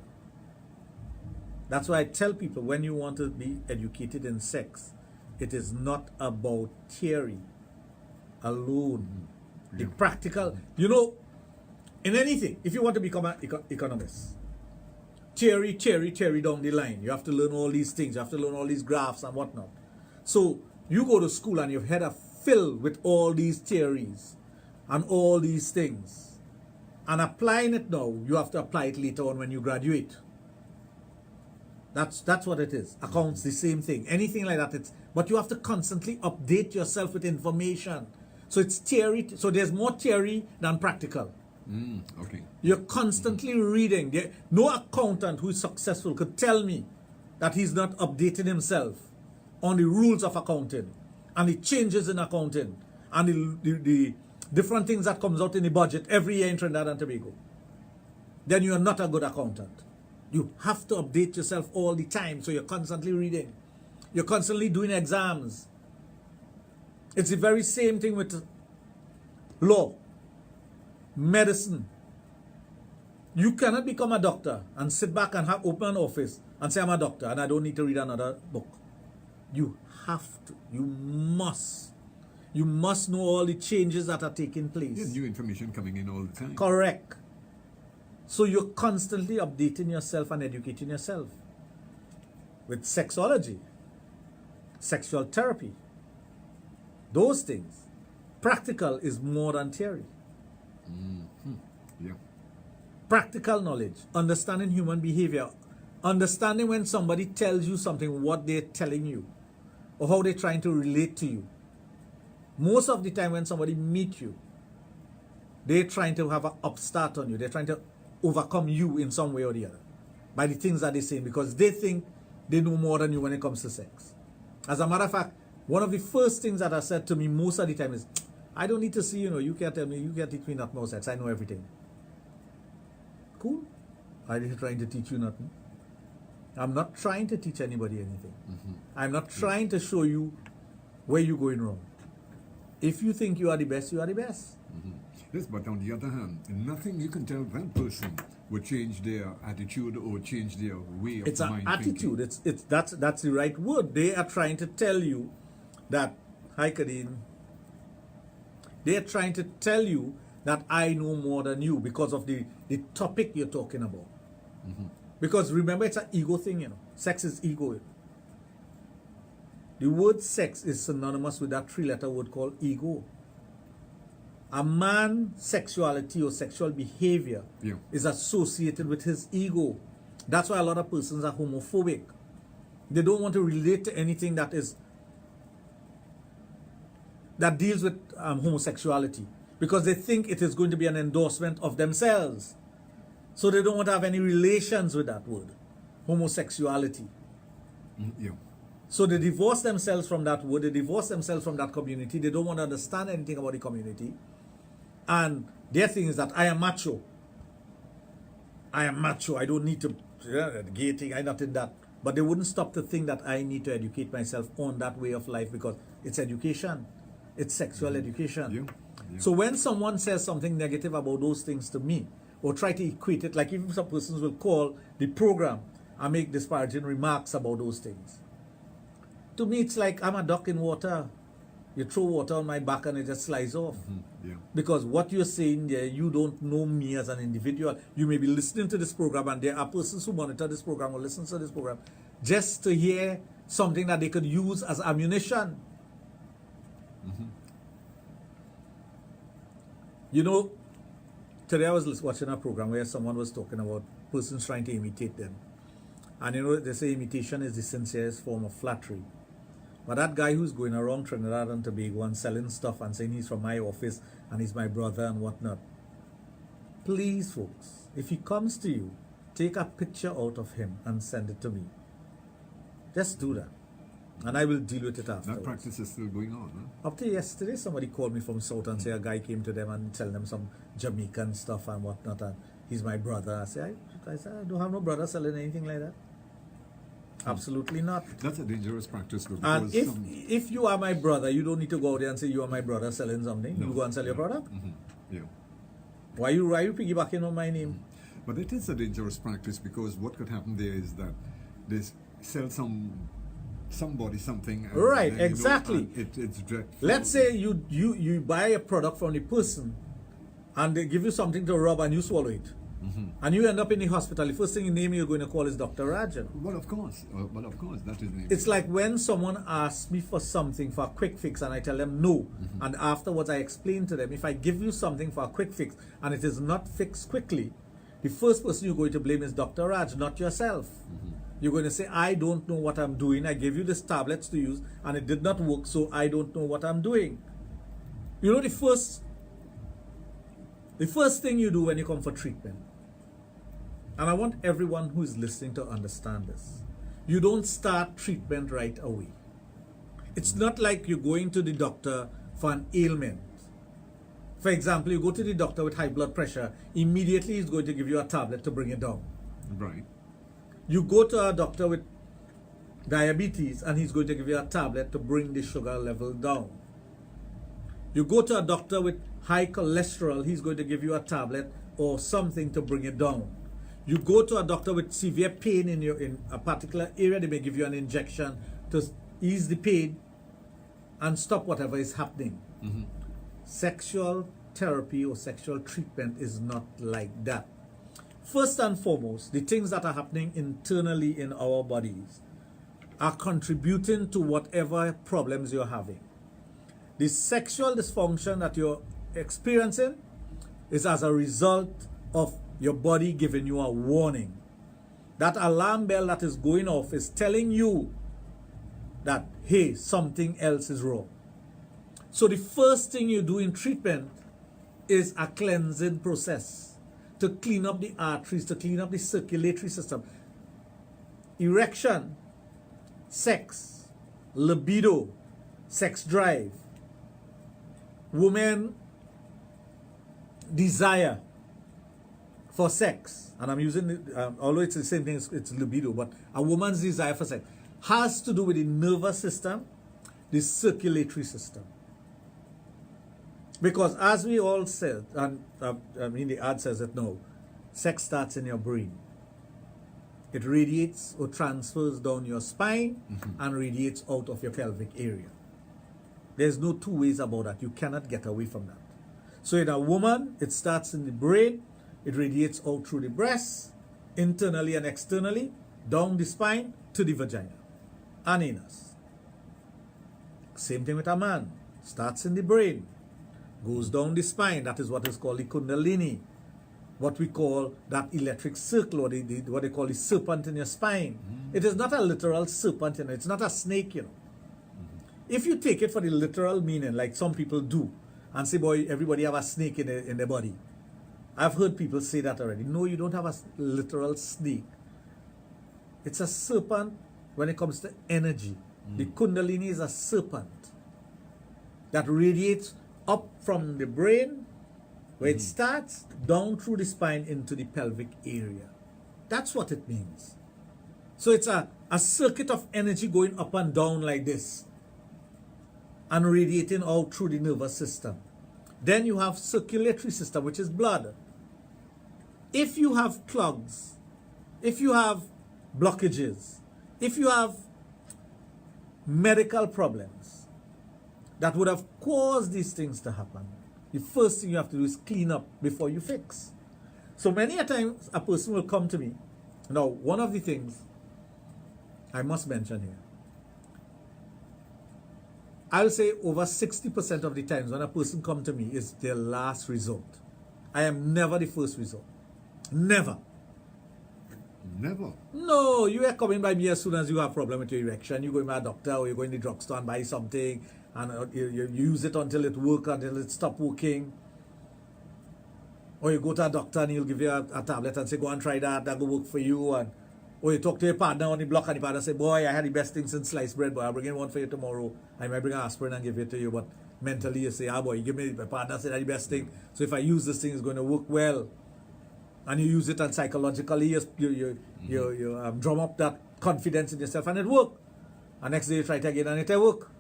That's why I tell people, when you want to be educated in sex, it is not about theory alone. The practical, you know, in anything, if you want to become an economist, theory down the line, you have to learn all these things, you have to learn all these graphs and whatnot. So you go to school and your head are filled with all these theories and all these things. And applying it now, you have to apply it later on when you graduate. That's what it is. Accounts, the same thing. Anything like that. But you have to constantly update yourself with information. So it's theory. So there's more theory than practical. Okay. You're constantly reading. No accountant who is successful could tell me that he's not updating himself on the rules of accounting and the changes in accounting and the different things that comes out in the budget every year in Trinidad and Tobago, then you are not a good accountant. You have to update yourself all the time, so you're constantly reading. You're constantly doing exams. It's the very same thing with law, medicine. You cannot become a doctor and sit back and open an office and say, I'm a doctor and I don't need to read another book. You have to. You must. You must know all the changes that are taking place. There's new information coming in all the time. Correct. So you're constantly updating yourself and educating yourself. With sexology, sexual therapy, those things. Practical is more than theory. Yeah. Practical knowledge, understanding human behavior, understanding when somebody tells you something, what they're telling you, or how they're trying to relate to you. Most of the time when somebody meets you, they're trying to have an upstart on you. They're trying to overcome you in some way or the other by the things that they're saying, because they think they know more than you when it comes to sex. As a matter of fact, one of the first things that are said to me most of the time is, I don't need to see, you can't tell me, you can't teach me nothing about sex. I know everything. Cool. I'm not trying to teach you nothing. I'm not trying to teach anybody anything. I'm not trying to show you where you're going wrong. If you think you are the best, you are the best. Yes, but on the other hand, nothing you can tell that person will change their attitude or change their way of It's an mind attitude. thinking. That's the right word. They are trying to tell you that, hi Kadeen, they are trying to tell you that I know more than you because of the topic you're talking about. Because remember, it's an ego thing, Sex is ego. The word sex is synonymous with that 3-letter word called ego. A man's sexuality or sexual behavior is associated with his ego. That's why a lot of persons are homophobic. They don't want to relate to anything that deals with homosexuality, because they think it is going to be an endorsement of themselves. So they don't want to have any relations with that word, homosexuality. So they divorce themselves from that word, they divorce themselves from that community. They don't want to understand anything about the community. And their thing is that I am macho. I am macho. I don't need to, gay thing, I'm not in that. But they wouldn't stop to think that I need to educate myself on that way of life, because it's education. It's sexual education. So when someone says something negative about those things to me, or try to equate it, like even some persons will call the program and make disparaging remarks about those things. To me, it's like I'm a duck in water. You throw water on my back and it just slides off. Because what you're saying there, you don't know me as an individual. You may be listening to this program, and there are persons who monitor this program or listen to this program just to hear something that they could use as ammunition. Today I was watching a program where someone was talking about persons trying to imitate them. And they say imitation is the sincerest form of flattery. But that guy who's going around Trinidad and Tobago and selling stuff and saying he's from my office and he's my brother and whatnot, please folks, if he comes to you, take a picture out of him and send it to me. Just do that. And I will deal with it afterwards. That practice is still going on, huh? Up to yesterday, somebody called me from South and say a guy came to them and tell them some Jamaican stuff and whatnot, and he's my brother. I said, I don't have no brother selling anything like that. Absolutely not. That's a dangerous practice. And if you are my brother, you don't need to go out there and say you are my brother selling something. No. You go and sell your product. Yeah. Why you piggybacking on my name? But it is a dangerous practice, because what could happen there is that they sell somebody something. And, right, and, exactly. It's dreadful. Let's say you buy a product from the person and they give you something to rub and you swallow it. And you end up in the hospital. The first thing you name you're going to call is Dr. Raj. Well, of course. That is the name. It's like when someone asks me for something for a quick fix and I tell them no. And afterwards I explain to them, if I give you something for a quick fix and it is not fixed quickly, the first person you're going to blame is Dr. Raj, not yourself. You're going to say, I don't know what I'm doing. I gave you these tablets to use and it did not work, so I don't know what I'm doing. You know, the first thing you do when you come for treatment, and I want everyone who is listening to understand this, you don't start treatment right away. It's not like you're going to the doctor for an ailment. For example, you go to the doctor with high blood pressure, immediately he's going to give you a tablet to bring it down. Right. You go to a doctor with diabetes and he's going to give you a tablet to bring the sugar level down. You go to a doctor with high cholesterol, he's going to give you a tablet or something to bring it down. You go to a doctor with severe pain in a particular area, they may give you an injection to ease the pain and stop whatever is happening. Sexual therapy or sexual treatment is not like that. First and foremost, the things that are happening internally in our bodies are contributing to whatever problems you're having. The sexual dysfunction that you're experiencing is as a result of your body giving you a warning. That alarm bell that is going off is telling you that, hey, something else is wrong. So the first thing you do in treatment is a cleansing process to clean up the arteries, to clean up the circulatory system. Erection, sex, libido, sex drive, women desire for sex, and I'm using, although it's the same thing, it's libido, but a woman's desire for sex has to do with the nervous system, the circulatory system. Because as we all said, and the ad says it now, sex starts in your brain. It radiates or transfers down your spine and radiates out of your pelvic area. There's no two ways about that. You cannot get away from that. So in a woman, it starts in the brain, it radiates out through the breasts, internally and externally, down the spine to the vagina and anus. Same thing with a man. Starts in the brain, goes down the spine. That is what is called the kundalini. What we call that electric circle, or what they call the serpent in your spine. It is not a literal serpent, it's not a snake, If you take it for the literal meaning, like some people do, and say, boy, everybody have a snake in their body. I've heard people say that already. No, you don't have a literal snake. It's a serpent when it comes to energy. The kundalini is a serpent that radiates up from the brain, where it starts, down through the spine into the pelvic area. That's what it means. So it's a circuit of energy going up and down like this, and radiating out through the nervous system. Then you have circulatory system, which is blood. If you have clogs, if you have blockages, if you have medical problems that would have caused these things to happen, the first thing you have to do is clean up before you fix. So many a times a person will come to me. Now, one of the things I must mention here, I'll say over 60% of the times when a person comes to me is their last resort. I am never the first resort. Never. Never. No, you are coming by me as soon as you have a problem with your erection. You go to a doctor or you go in the drugstore and buy something, and you use it until it works, until it stops working. Or you go to a doctor and he'll give you a tablet and say, go and try that will work for you. Or you talk to your partner on the block and the partner say, boy, I had the best thing since sliced bread, boy, I'll bring in one for you tomorrow. I might bring an aspirin and give it to you, but mentally you say, boy, you give me, my partner said that's the best thing. So if I use this thing, it's going to work well. And you use it, and psychologically you drum up that confidence in yourself, and it work. And next day you try it again and it work.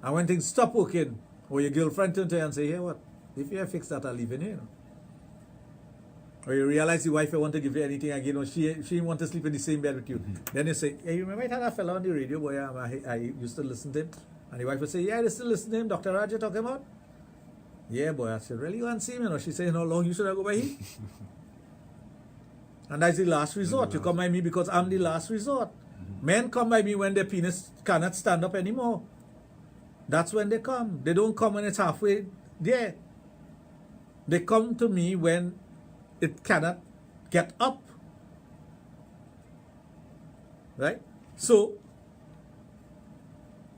And when things stop working, or your girlfriend turn to you and say, hey, what? If you fix that, I'll leave in here. Or you realize your wife want to give you anything again, or she want to sleep in the same bed with you. Then you say, hey, you remember I had a fellow on the radio, boy, I used to listen to him. And the wife would say, yeah, I still listen to him, Dr. Raj, you're talking about? Yeah, boy, I said, really, you want to see him? She said, how long you should I go by him? And that's the last resort. You come by me because I'm the last resort. Men come by me when their penis cannot stand up anymore. That's when they come. They don't come when it's halfway there. They come to me when it cannot get up. Right? So,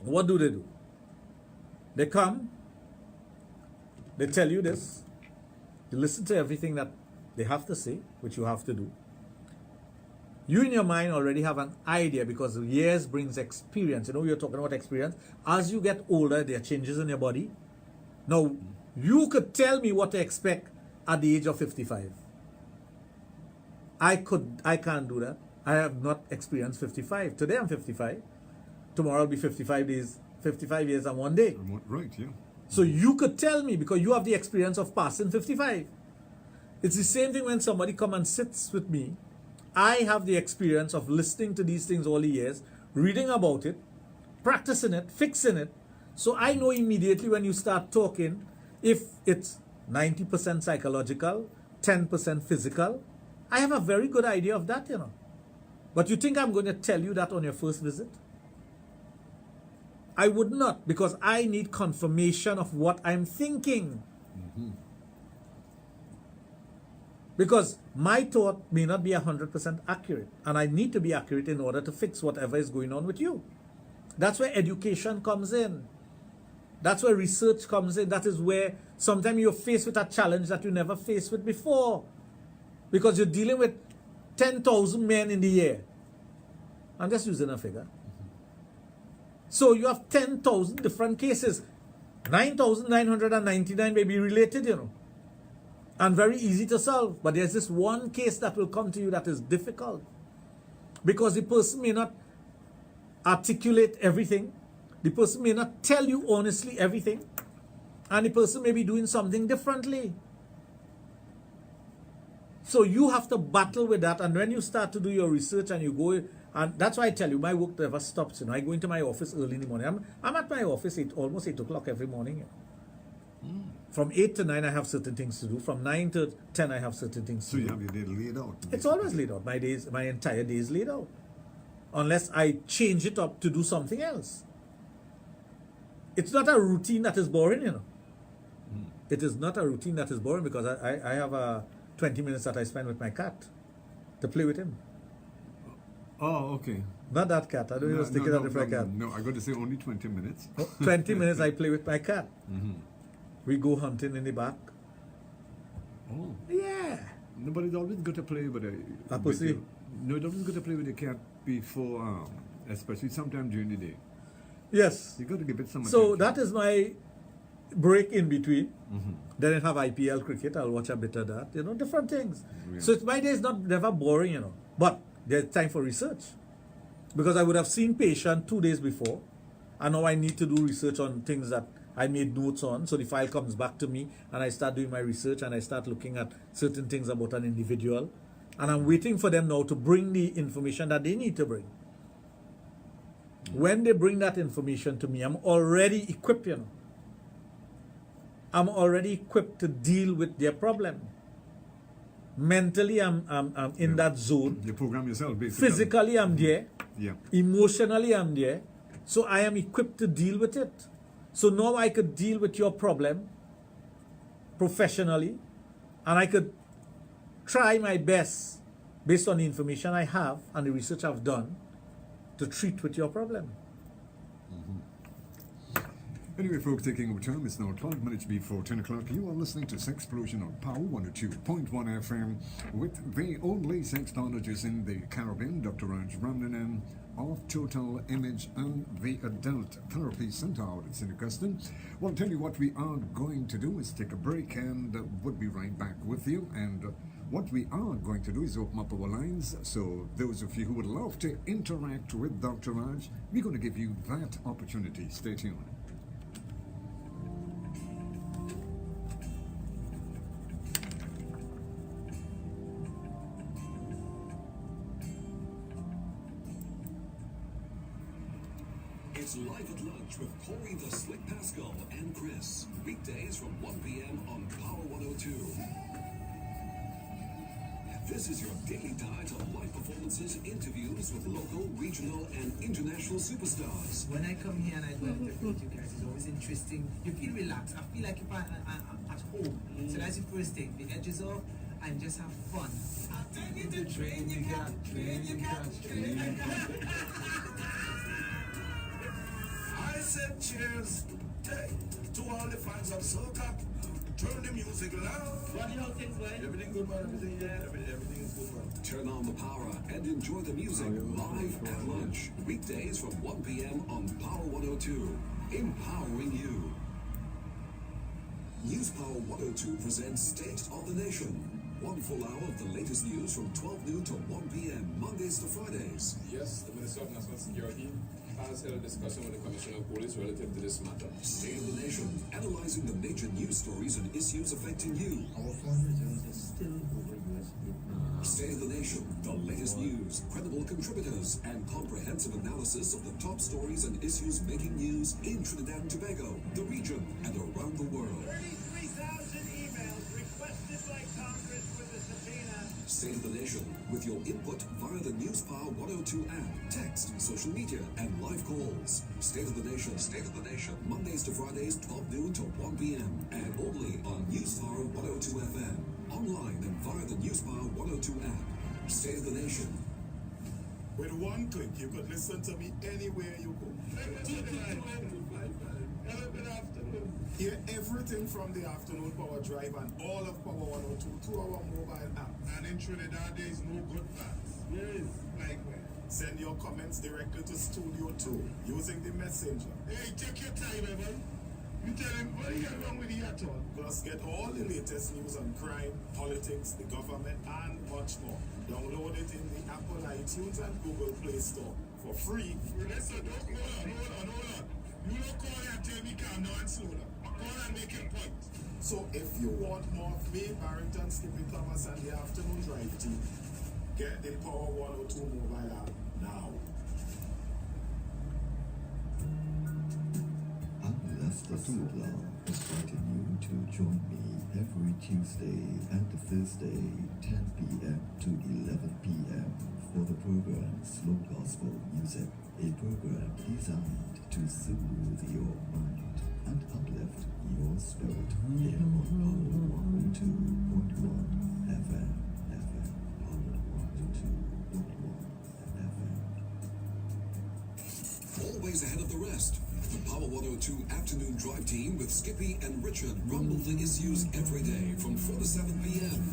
what do? They come, they tell you this, you listen to everything that they have to say, which you have to do. You in your mind already have an idea because years brings experience. You know, you're talking about experience. As you get older, there are changes in your body. Now, you could tell me what to expect at the age of 55. I can't do that. I have not experienced 55. Today I'm 55. Tomorrow I'll be 55 years and 1 day. Right, yeah. So you could tell me because you have the experience of passing 55. It's the same thing when somebody come and sits with me. I have the experience of listening to these things all the years, reading about it, practicing it, fixing it. So I know immediately when you start talking, if it's 90% psychological, 10% physical, I have a very good idea of that, you know. But you think I'm going to tell you that on your first visit? I would not, because I need confirmation of what I'm thinking. Because my thought may not be 100% accurate, and I need to be accurate in order to fix whatever is going on with you. That's where education comes in. That's where research comes in. That is where sometimes you're faced with a challenge that you never faced with before. Because you're dealing with 10,000 men in the year. I'm just using a figure. So you have 10,000 different cases. 9,999 may be related, you know, and very easy to solve. But there's this one case that will come to you that is difficult. Because the person may not articulate everything. The person may not tell you honestly everything. And the person may be doing something differently. So you have to battle with that. And when you start to do your research and you go, and that's why I tell you, my work never stops. You know, I go into my office early in the morning. I'm at my office almost 8 o'clock every morning. You know. From 8 to 9, I have certain things to do. From 9 to 10, I have certain things to do. So you have your day laid out. It's always laid out. My entire day is laid out. Unless I change it up to do something else. It's not a routine that is boring, you know. It is not a routine that is boring because I have 20 minutes that I spend with my cat to play with him. Oh, okay. Not that cat. I don't even stick it out different cat. No, I got to say only 20 minutes. 20 minutes I play with my cat. We go hunting in the back. Oh. Yeah. No, but it's always good to play with A pussy. No, it's always good to play with the cat before, especially sometime during the day. Yes. You got to give it some So attention. that is my break in between. Then I have IPL cricket. I'll watch a bit of that. You know, different things. Yeah. So my day is never boring, you know. But there's time for research. Because I would have seen patient 2 days before. And now I need to do research on things that I made notes on. So the file comes back to me and I start doing my research and I start looking at certain things about an individual. And I'm waiting for them now to bring the information that they need to bring. When they bring that information to me, I'm already equipped, you know. I'm already equipped to deal with their problem. Mentally, I'm in that zone. You program yourself, basically. Physically, I'm there. Yeah. Emotionally, I'm there. So I am equipped to deal with it. So now I could deal with your problem professionally, and I could try my best based on the information I have and the research I've done to treat with your problem. Anyway, folks, taking over time, it's now 12 minutes before 10 o'clock. You are listening to Sexplosion on Power 102.1 FM with the only sexologist in the Caribbean, Dr. Raj of Total Image and the Adult Therapy Center out at St. Augustine. Well, I'll tell you what we are going to do is take a break and we'll be right back with you. And what we are going to do is open up our lines. So those of you who would love to interact with Dr. Raj, we're going to give you that opportunity. Stay tuned. It's Live at Lunch with Corey the Slick Pascal and Chris. Weekdays from 1 p.m. on Power 102. This is your daily diet of live performances, interviews with local, regional, and international superstars. When I come here and I do an interview with you guys, it's always interesting. You feel relaxed. I feel like if I'm at home. So that's the first thing. The edges off and just have fun. I'll take you to train you got, train you got, train you got. I said cheers, hey, to all the fans of soca. Turn the music loud. What do y'all think, boy? Everything good, man. Everything is good, man. Turn on the power and enjoy the music live at lunch. Weekdays from 1 p.m. on Power 102. Empowering you. News Power 102 presents State of the Nation. 1 full hour of the latest news from 12 noon to 1 p.m. Mondays to Fridays. Yes, the Minister of National Security has held a discussion with the Commissioner of Police relative to this matter. State of the Nation, analyzing the major news stories and issues affecting you. Our foreign reserves are still over US. State of the Nation, the latest news, credible contributors, and comprehensive analysis of the top stories and issues making news in Trinidad and Tobago, the region, and around the world. 33,000 emails requested by Congress with a subpoena. State of the Nation, with your input via the News Power 102 app, text, social media, and live calls. State of the Nation, Mondays to Fridays, 12 noon to 1 p.m. and only on News Power 102 FM. Online and via the News Power 102 app. State of the Nation. With one click, you could listen to me anywhere you go. Good afternoon. Hear everything from the afternoon power drive and all of Power 102 to our mobile app. And in Trinidad, there is no good parts. Yes. Like where? Send your comments directly to Studio 2 using the messenger. Hey, take your time, Evan. You tell him what is wrong with the at all. Plus, get all the latest news on crime, politics, the government, and much more. Download it in the Apple iTunes and Google Play Store for free. Listen, hold on. You don't call and tell me calm down and slow down. Call and make your point. So if you want more of me, Barrington, Skippy Thomas, and the afternoon drive team, get the Power 102 mobile app now. Sexologist is inviting you to join me every Tuesday and Thursday, 10 p.m. to 11 p.m. for the program Slow Gospel Music, a program designed to soothe your mind and uplift your spirit here on Power 102.1 FM. Power 102.1 FM. Always ahead of the rest. The Power 102 afternoon drive team with Skippy and Richard rumble the issues every day from 4 to 7 p.m.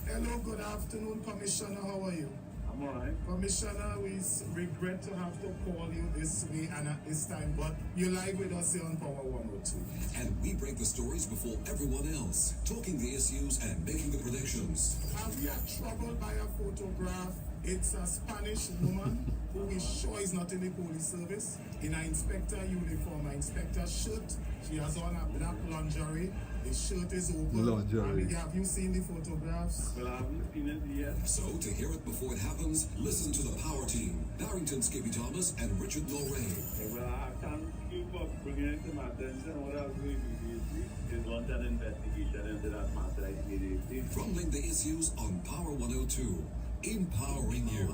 Hello, good afternoon, Commissioner. How are you? I'm alright. Commissioner, we regret to have to call you this way and at this time, but you're live with us here on Power 102. And we break the stories before everyone else, talking the issues and making the predictions. We are troubled by a photograph. It's a Spanish woman who is sure is not in the police service, in an inspector uniform, an inspector shirt. She has on a black lingerie. The shirt is open. Lingerie. Have you seen the photographs? Well, I haven't seen it yet. So, to hear it before it happens, listen to the Power Team, Barrington Skippy Thomas and Richard Norray. Well, I thank you for bringing it to my attention. What I was going to do is launch an investigation into that matter immediately. Rumbling the issues on Power 102, empowering you.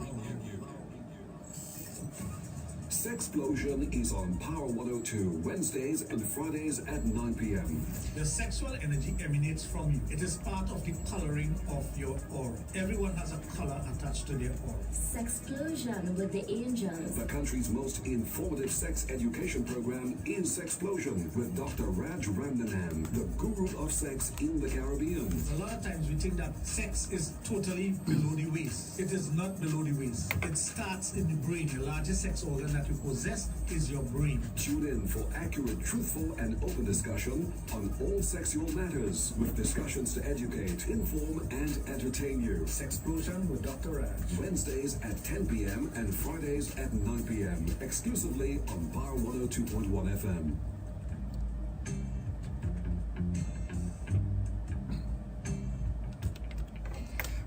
Sexplosion is on Power 102, Wednesdays and Fridays at 9 p.m. The sexual energy emanates from you. It is part of the coloring of your aura. Everyone has a color attached to their aura. Sexplosion with the angels. The country's most informative sex education program is Sexplosion with Dr. Raj Ramnanan, the guru of sex in the Caribbean. A lot of times we think that sex is totally below the waist. It is not below the waist. It starts in the brain. The largest sex organ that you possess is your brain. Tune in for accurate, truthful, and open discussion on all sexual matters with discussions to educate, inform, and entertain you. Sexplosion with Dr. Raj. Wednesdays at 10 p.m. and Fridays at 9 p.m. exclusively on Power 102.1 FM.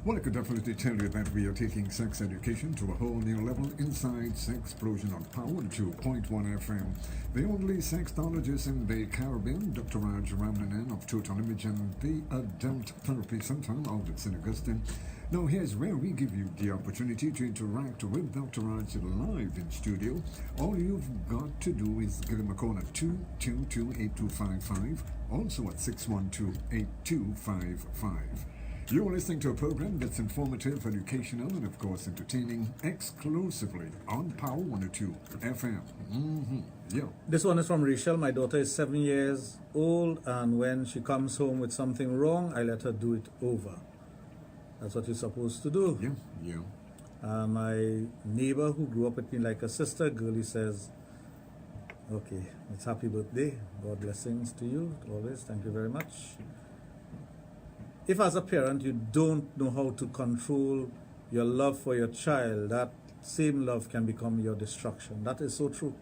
Well, I could definitely tell you that we are taking sex education to a whole new level inside Sexplosion on Power 2.1 FM. The only sexologist in the Caribbean, Dr. Raj Ramnanan of Total Image and the Adult Therapy Center out at St. Augustine. Now, here's where we give you the opportunity to interact with Dr. Raj live in studio. All you've got to do is give him a call at 222-8255, also at 612-8255. You're listening to a program that's informative, educational, and of course entertaining, exclusively on Power 102 FM. Yeah. This one is from Rachel. My daughter is 7 years old, and when she comes home with something wrong, I let her do it over. That's what you're supposed to do. Yeah. My neighbor who grew up with me like a sister, Girlie, says, okay, it's happy birthday. God blessings to you always. Thank you very much. If as a parent you don't know how to control your love for your child, that same love can become your destruction. That is so true.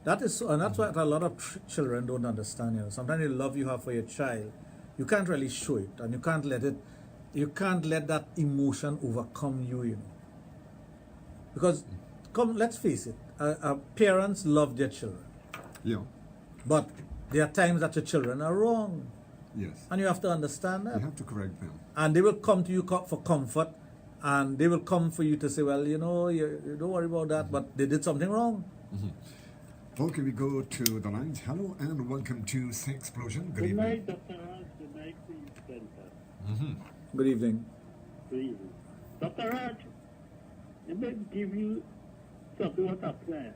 That is so, and that's what a lot of children don't understand. You know, sometimes the love you have for your child, you can't really show it, and you can't let that emotion overcome you. You know, because let's face it, parents love their children. Yeah. But there are times that your children are wrong. Yes. And you have to understand that. You have to correct them. And they will come to you for comfort, and they will come for you to say, well, you know, you don't worry about that, but they did something wrong. Okay, we go to the lines. Hello and welcome to Sexplosion. Good evening. night, Dr. Raj. Good night to you, Spencer. Good evening. Good evening. Dr. Raj, let me give you something what happened.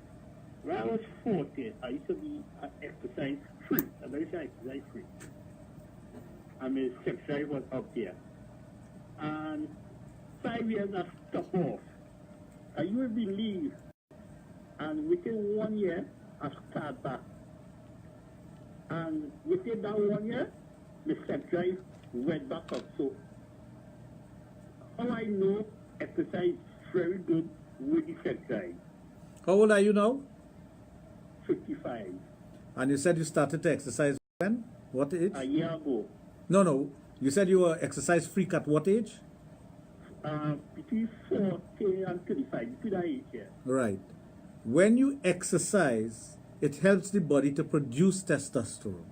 When I was 40, I used to be exercise free. I very say exercise free. I mean, sex drive was up there. And 5 years I stopped off. And you will believe, and within 1 year, I start back. And within that 1 year, the sex drive went back up. So, how I know exercise is very good with the sex drive. How old are you now? 55. And you said you started to exercise when? What age? A year ago. No. You said you were exercise freak at what age? Between 40 and 35, between that age, yeah. Right. When you exercise, it helps the body to produce testosterone.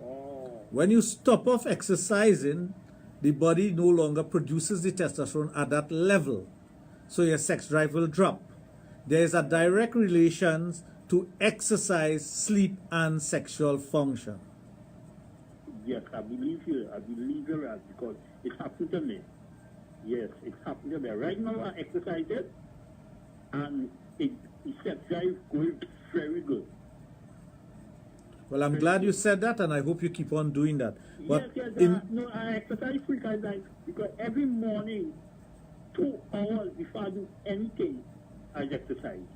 Oh. When you stop off exercising, the body no longer produces the testosterone at that level. So your sex drive will drop. There is a direct relation to exercise, sleep, and sexual function. Yes, I believe you. I believe you're right because it happened to me. Yes, it happened to me. Right now I exercise it, and the sex drive going very good. Well, I'm glad you said that, and I hope you keep on doing that. But yes, no, I exercise because every morning, 2 hours before I do anything, I exercise.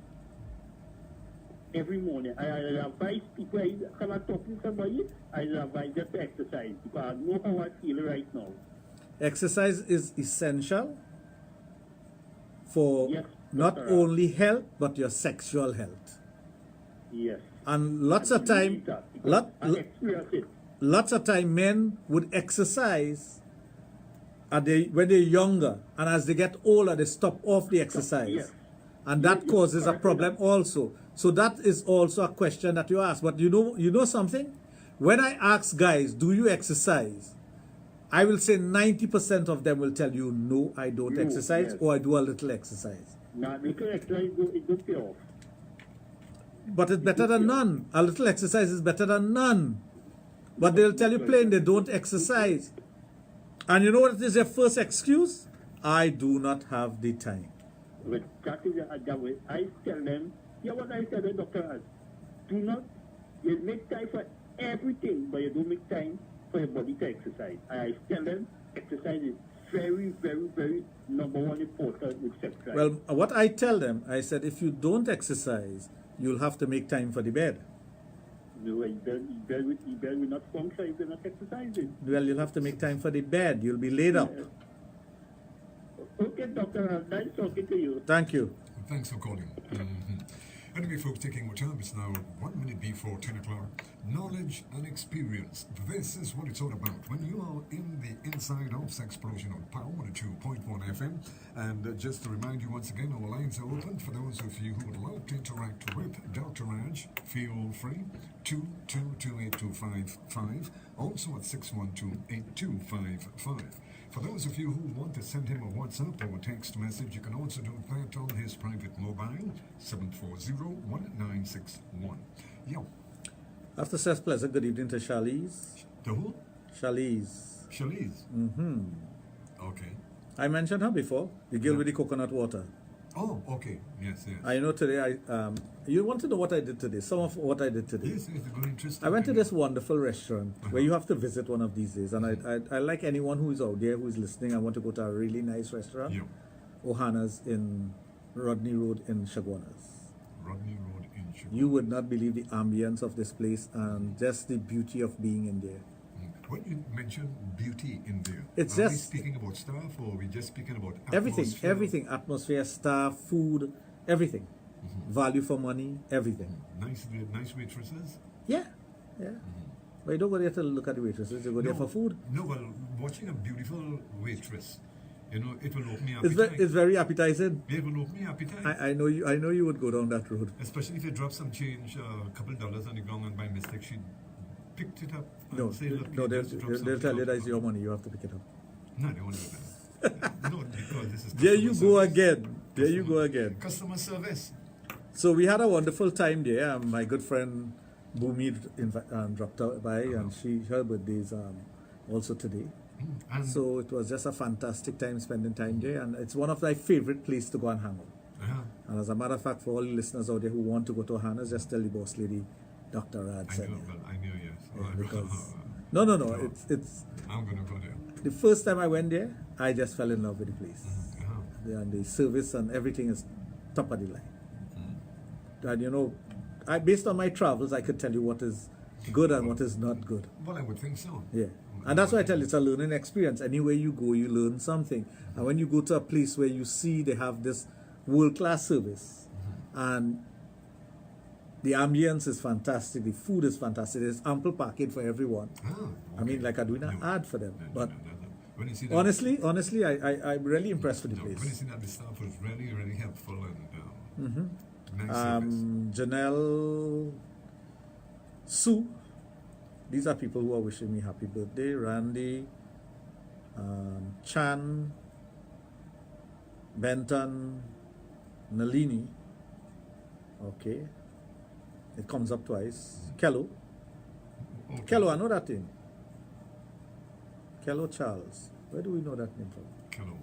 Every morning, I advise people, when I'm talking to somebody, I advise them to exercise because I know how I feel right now. Exercise is essential for not Dr. only health, but your sexual health. Yes. And lots of time, lots of time men would exercise when they're younger, and as they get older, they stop off the exercise. Yes. And that causes a problem also. So that is also a question that you ask. But you know something? When I ask guys, do you exercise? I will say 90% of them will tell you, no, I don't exercise, or I do a little exercise. Now, little exercise, it don't pay off. But it's better than none. A little exercise is better than none. But they'll tell you plain they don't exercise. And you know what is their first excuse? I do not have the time. But that is the way I tell them, what I tell the doctor, you make time for everything, but you don't make time for your body to exercise. I tell them exercise is very, very, very number one important with sex drive. Well, what I tell them, I said, if you don't exercise, you'll have to make time for the bed. No, you will not function if you're not exercising. Well, you'll have to make time for the bed. You'll be laid up. Okay, Doctor, nice talking to you. Thank you. Thanks for calling. Anyway, folks, taking more time. It's now 1 minute before 10 o'clock. Knowledge and experience. This is what it's all about. When you are in the inside of Sexplosion on Power 102.1 FM. And just to remind you once again, our lines are open. For those of you who would like to interact with Dr. Raj, feel free. 2228255. Also at 6128255. For those of you who want to send him a WhatsApp or a text message, you can also do that on his private mobile, 740-1961. Yo. After Sexplosion, good evening to Charlize. To who? Charlize. Shaliz. Okay. I mentioned her before, the girl with the coconut water. Oh, okay. Yes, yes. I know today, you want to know what I did today, some of what I did today. Yes, it's very interesting. I went to this wonderful restaurant where you have to visit one of these days, and I like anyone who is out there who is listening. I want to go to a really nice restaurant. Yeah. Ohana's in Rodney Road in Chaguanas. Rodney Road in Chicago. You would not believe the ambience of this place and just the beauty of being in there. When you mention beauty in there, It's are we just- speaking about staff or are we just speaking about Everything, atmosphere? everything, atmosphere, staff, food, everything. Value for money, everything. Nice waitresses? Yeah, yeah. But you don't go there to look at the waitresses, you go there for food. No, well, watching a beautiful waitress, you know, it will open me It's very appetizing. It will open me appetite. I know you would go down that road. Especially if you drop some change, a couple dollars on the ground and by mistake she picked it up and No, say, look, no, you they'll just dropped tell you something that's out. your money, you have to pick it up. No, they won't do that. No, because this is There you customer go service. again. There you go again. Customer service. So we had a wonderful time there. My good friend Bhumi dropped by, and her birthday is also today. And So it was just a fantastic time spending time there, and it's one of my favorite places to go and hang out. And as a matter of fact, for all the listeners out there who want to go to Hannah's, just tell the boss lady, Dr. Raj I sent know, you. well, I know, yes. Yeah, Oh, because no, it's I'm going to go there. the first time I went there, I just fell in love with the place. And the service and everything is top of the line. And you know, based on my travels, I could tell you what is good and what is not good. Well, I would think so. Yeah. And that's why I tell you, it's a learning experience. Anywhere you go, you learn something. And when you go to a place where you see they have this world-class service, and the ambience is fantastic, the food is fantastic, there's ample parking for everyone. I mean, like I'm doing an ad for them. But When you see that, honestly, I'm really impressed with the when you place. see that the staff was really, really helpful and nice service. Janelle, Sue, these are people who are wishing me happy birthday. Randy, Chan, Benton, Nalini. Okay. It comes up twice. Kello. Okay. Kello, I know that name. Kello Charles. Where do we know that name from? Kello.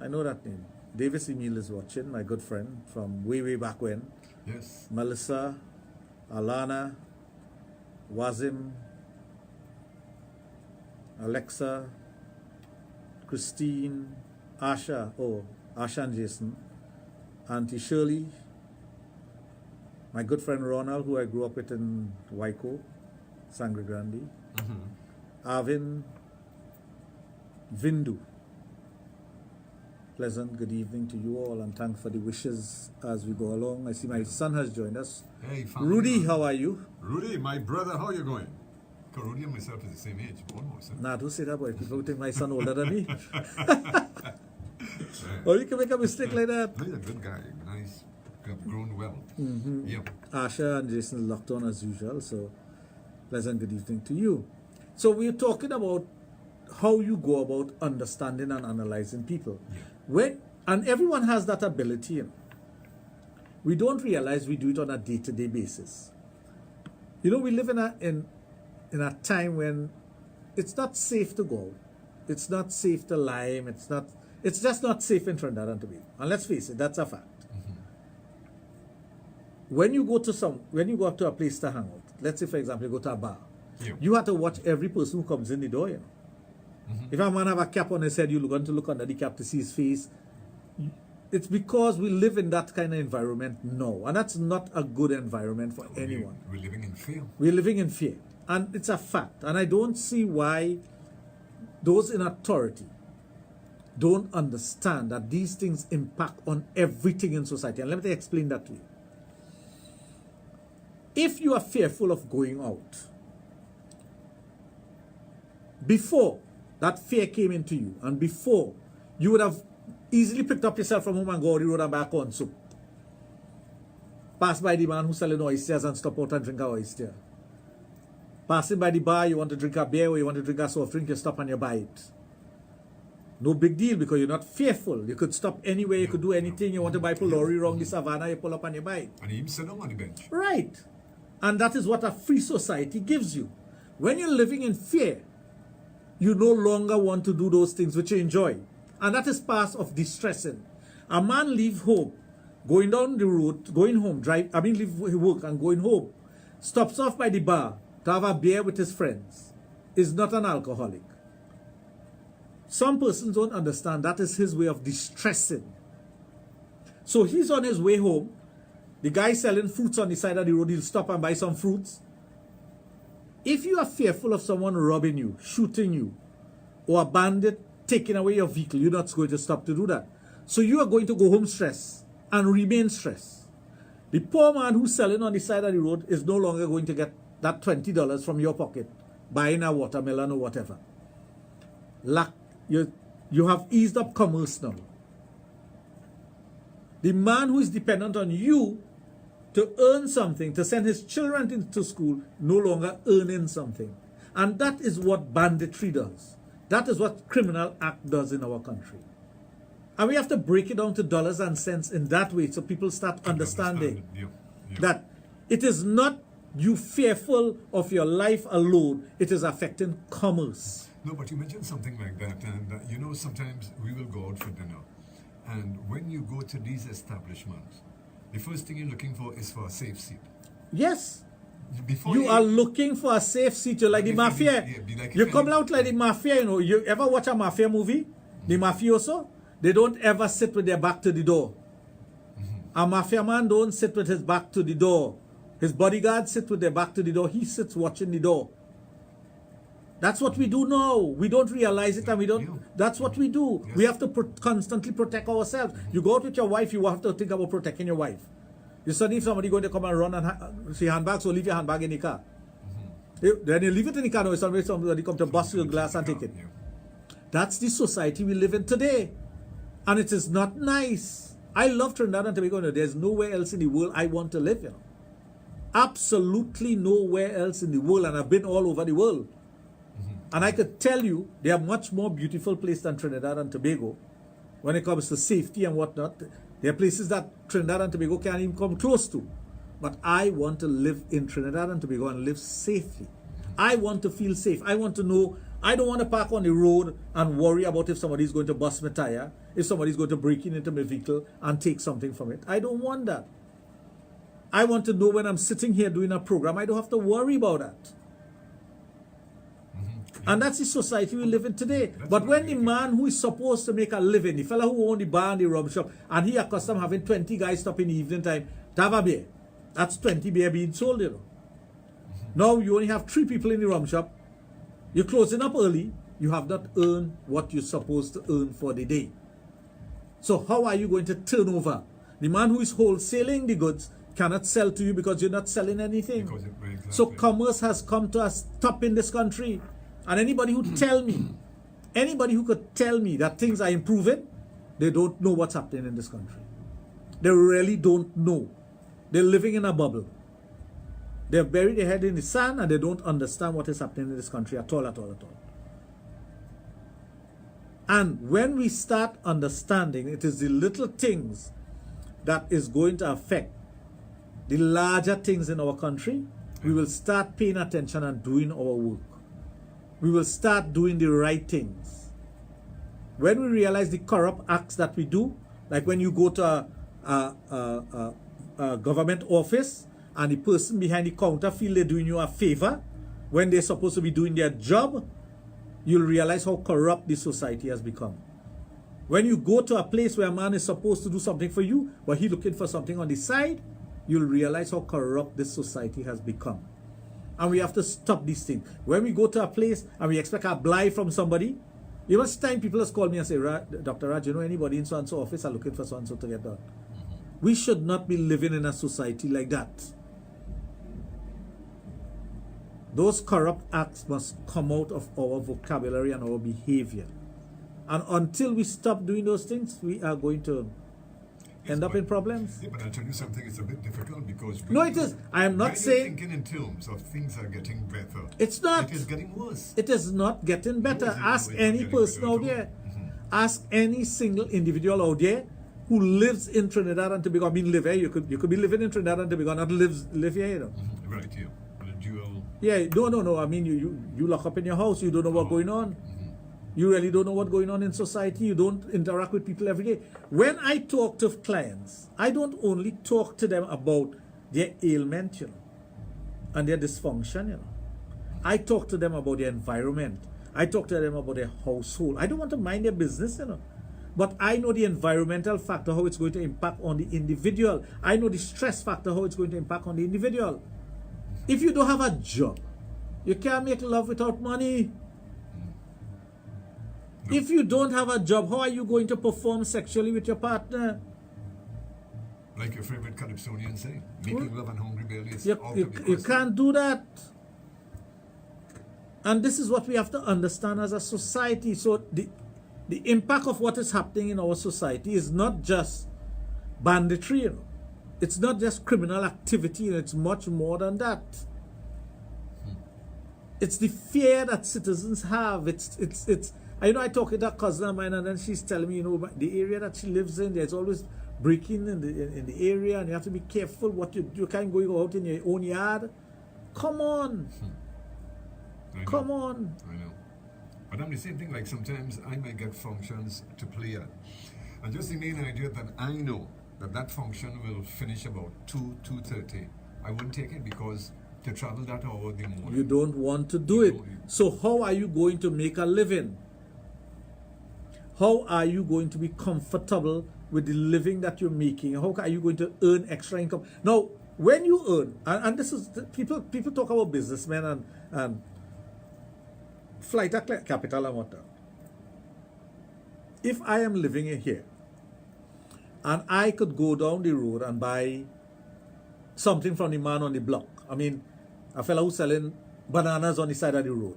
I know that name. Davis Emil is watching, my good friend from way back when. Yes. Melissa, Alana, Wazim, Alexa, Christine, Asha and Jason, Auntie Shirley, my good friend Ronald, who I grew up with in Waiko, Sangre Grande, Arvin, Vindu. Pleasant good evening to you all, and thanks for the wishes as we go along. I see my son has joined us. Hey, family. Rudy, how are you? Rudy, my brother, how you going? Because Rudy and myself is the same age, almost. Huh? Nah, don't say that, boy. People think my son older than me. Or you can make a mistake like that. He's a good guy. Nice. Have grown well. Yeah. Asha and Jason locked on as usual, so pleasant good evening to you. So we're talking about how you go about understanding and analyzing people. And everyone has that ability. You know. We don't realize we do it on a day-to-day basis. You know, we live in a time when it's not safe to go. It's not safe to lime. It's just not safe in Trinidad and Tobago. And let's face it, that's a fact. When you go to a place to hang out, let's say for example you go to a bar, you have to watch every person who comes in the door, you know. If a man have a cap on his head, you're going to look under the cap to see his face. It's because we live in that kind of environment now. And that's not a good environment for anyone. We're living in fear. We're living in fear. And it's a fact. And I don't see why those in authority don't understand that these things impact on everything in society. And let me explain that to you. If you are fearful of going out, before that fear came into you, and before, you would have easily picked up yourself from home and go on the road and back on soup. Pass by the man who's selling oysters and stop out and drink an oyster. Passing by the bar, you want to drink a beer or you want to drink a soft drink, you stop and you buy it. No big deal because you're not fearful. You could stop anywhere, you could do anything. You want to buy Polori wrong the savannah, you pull up and you buy it. And he even sit down on the bench. Right. And that is what a free society gives you. When you're living in fear, you no longer want to do those things which you enjoy. And that is part of distressing. A man leave home, going down the road, going home, leave work and going home, stops off by the bar to have a beer with his friends, is not an alcoholic. Some persons don't understand that is his way of distressing. So he's on his way home. The guy selling fruits on the side of the road, he'll stop and buy some fruits. If you are fearful of someone robbing you, shooting you, or a bandit taking away your vehicle, you're not going to stop to do that. So you are going to go home stressed and remain stressed. The poor man who's selling on the side of the road is no longer going to get that $20 from your pocket, buying a watermelon or whatever. You have eased up commerce now. The man who is dependent on you to earn something, to send his children into school, no longer earning something. And that is what banditry does. That is what criminal act does in our country. And we have to break it down to dollars and cents in that way so people start understanding that it is not you fearful of your life alone, it is affecting commerce. No, but you mentioned something like that, and sometimes we will go out for dinner. And when you go to these establishments, the first thing you're looking for is for a safe seat. Yes. Before you are looking for a safe seat. You're like the mafia. You come out like the mafia, You ever watch a mafia movie? The mafioso? They don't ever sit with their back to the door. A mafia man don't sit with his back to the door. His bodyguards sit with their back to the door. He sits watching the door. That's what we do now. We don't realize it, and we don't. That's what we do. Yes. We have to constantly protect ourselves. You go out with your wife, you have to think about protecting your wife. You suddenly, if somebody going to come and run and see handbags, so leave your handbag in the car. Then you leave it in the car. No, somebody come to bust your glass and take it. That's the society we live in today, and it is not nice. I love Trinidad and Tobago. There's nowhere else in the world I want to live. Absolutely nowhere else in the world, and I've been all over the world. And I could tell you, they are much more beautiful place than Trinidad and Tobago when it comes to safety and whatnot. There are places that Trinidad and Tobago can't even come close to. But I want to live in Trinidad and Tobago and live safely. I want to feel safe. I want to know, I don't want to park on the road and worry about if somebody's going to bust my tire, if somebody's going to break into my vehicle and take something from it. I don't want that. I want to know when I'm sitting here doing a program, I don't have to worry about that. And that's the society we live in today. But when the man who is supposed to make a living, the fellow who owns the bar and the rum shop, and he accustomed having 20 guys stop in the evening time to have a beer, that's 20 beer being sold, Now you only have 3 people in the rum shop. You're closing up early. You have not earned what you're supposed to earn for the day. So how are you going to turn over? The man who is wholesaling the goods cannot sell to you because you're not selling anything. So commerce has come to a stop in this country. And anybody who could tell me that things are improving, they don't know what's happening in this country. They really don't know. They're living in a bubble. They're buried their head in the sand and they don't understand what is happening in this country at all. And when we start understanding, it is the little things that is going to affect the larger things in our country. We will start paying attention and doing our work. We will start doing the right things. When we realize the corrupt acts that we do, like when you go to a government office and the person behind the counter feel they're doing you a favor when they're supposed to be doing their job, you'll realize how corrupt this society has become. When you go to a place where a man is supposed to do something for you, but he's looking for something on the side, you'll realize how corrupt this society has become. And we have to stop these things. When we go to a place and we expect a blight from somebody, you must time people just call me and say, Dr. Raj, anybody in so-and-so office are looking for so-and-so to get done. We should not be living in a society like that. Those corrupt acts must come out of our vocabulary and our behavior. And until we stop doing those things, we are going to end up in problems. Yeah, but I'll tell you something, it's a bit difficult because... No, it is. I am not saying... thinking in terms of things are getting better. It's not. It is getting worse. It is not getting better. Ask any person out there. Ask any single individual out there who lives in Trinidad and Tobago. I mean, live here. You could be living in Trinidad and Tobago and not live here, Right, yeah. individual. Yeah, no. I mean, you lock up in your house, you don't know what's going on. You really don't know what's going on in society. You don't interact with people every day. When I talk to clients, I don't only talk to them about their ailment, and their dysfunction, I talk to them about their environment. I talk to them about their household. I don't want to mind their business, but I know the environmental factor, how it's going to impact on the individual. I know the stress factor, how it's going to impact on the individual. If you don't have a job, you can't make love without money. No. If you don't have a job, how are you going to perform sexually with your partner? Like your favorite Calypsonian say, making love and hungry bellies. You can't do that. And this is what we have to understand as a society. So the impact of what is happening in our society is not just banditry, It's not just criminal activity, it's much more than that. It's the fear that citizens have. It's I talk to a cousin of mine, and then she's telling me, the area that she lives in, there's always breaking in the area, and you have to be careful what you can't go out in your own yard. Come on. Come on. I know. But I'm the same thing, like sometimes I might get functions to play at. And just the main idea that I know that function will finish about 2:30. I wouldn't take it because to travel that hour the morning. You don't want to do it. So how are you going to make a living? How are you going to be comfortable with the living that you're making? How are you going to earn extra income? Now, when you earn, and this is, people talk about businessmen and flight capital and whatnot. If I am living in here, and I could go down the road and buy something from the man on the block. I mean, a fellow who's selling bananas on the side of the road.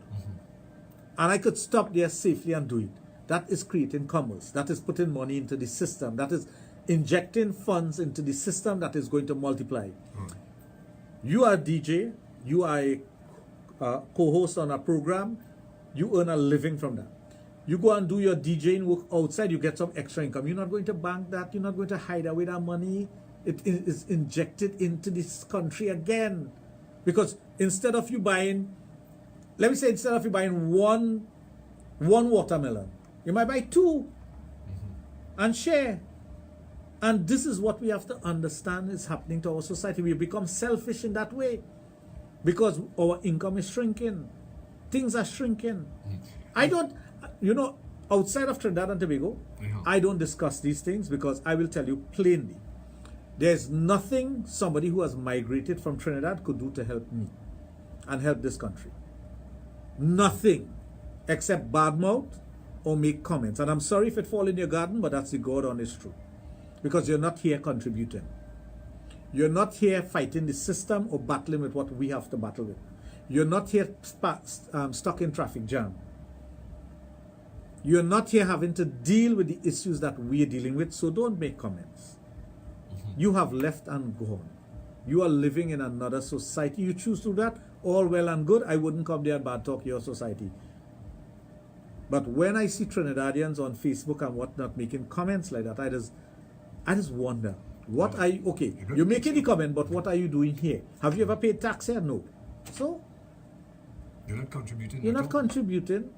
And I could stop there safely and do it. That is creating commerce. That is putting money into the system. That is injecting funds into the system that is going to multiply. You are a DJ. You are a co-host on a program. You earn a living from that. You go and do your DJing work outside, you get some extra income. You're not going to bank that. You're not going to hide away that money. It is injected into this country again. Because instead of you buying, let me say, instead of you buying one watermelon, you might buy two and share. And this is what we have to understand is happening to our society. We become selfish in that way because our income is shrinking. Things are shrinking. I don't, outside of Trinidad and Tobago, I don't discuss these things because I will tell you plainly, there's nothing somebody who has migrated from Trinidad could do to help me and help this country. Nothing except badmouth or make comments. And I'm sorry if it fall in your garden, but that's the God honest truth. Because you're not here contributing. You're not here fighting the system or battling with what we have to battle with. You're not here stuck in traffic jam. You're not here having to deal with the issues that we're dealing with, so don't make comments. You have left and gone. You are living in another society. You choose to do that, all well and good. I wouldn't come there and bad talk your society. But when I see Trinidadians on Facebook and whatnot making comments like that, I just wonder, what are you, okay, you're making the comment, but what are you doing here? Have you ever paid tax here? No. So, you're not contributing. You're not contributing.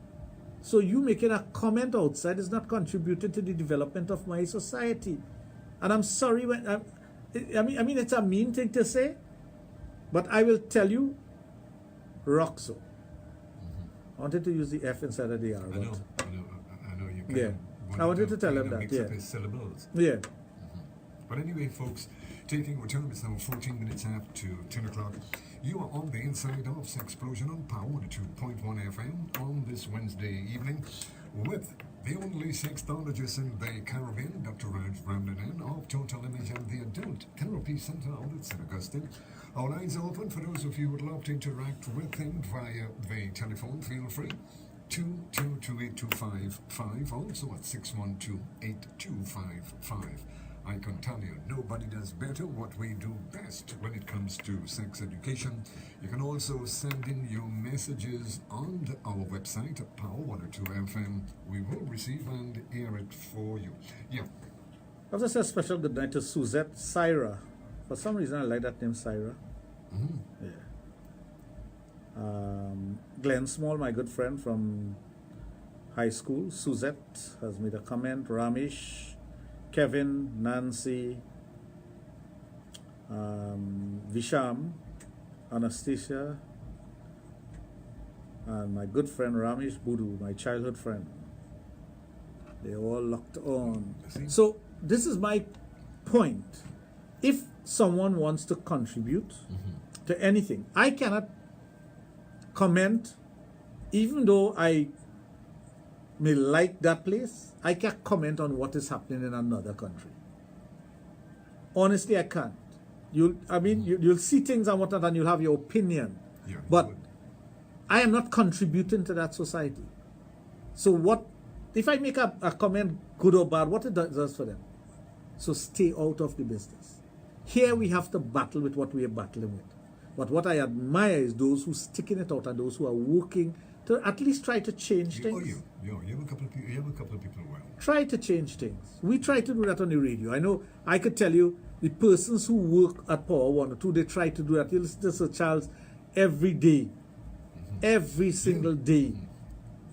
So you making a comment outside is not contributing to the development of my society. And I'm sorry when I mean it's a mean thing to say, but I will tell you, Roxo. I wanted to use the F instead of the R. I know. You can. Yeah. I wanted to tell him that. Mix up his syllables. Yeah. But anyway, folks, taking our time, it's now 14 minutes after 10 o'clock. You are on the inside of Sexplosion on Power 2.1 FM on this Wednesday evening with the only sexologist in the Caribbean, Dr. Raj of Total Image and the Adult Therapy Center out at St. Augustine. Our lines are open for those of you who would love to interact with him via the telephone. Feel free. 2228255, also at 6128255. I can tell you, nobody does better what we do best when it comes to sex education. You can also send in your messages on our website at Power 102 FM. We will receive and air it for you. Yeah. I have to say a special good night to Suzette Syra. For some reason, I like that name, Syra. Mm-hmm. Yeah. Glenn Small, my good friend from high school, Suzette has made a comment, Ramesh, Kevin, Nancy, Visham, Anastasia, and my good friend Ramesh Budu, my childhood friend. They're all locked on. So this is my point. If someone wants to contribute to anything, I cannot comment, even though I may like that place, I can't comment on what is happening in another country. Honestly, I can't. You'll see things and whatnot, and you'll have your opinion. Yeah, but I am not contributing to that society. So what, if I make a comment, good or bad, what it does for them? So stay out of the business. Here we have to battle with what we are battling with. But what I admire is those who sticking it out and those who are working to at least try to change things. You have a couple of people well. Try to change things. We try to do that on the radio. I know I could tell you the persons who work at Power 1 or 2, they try to do that. You listen to Sir Charles every day, every single day.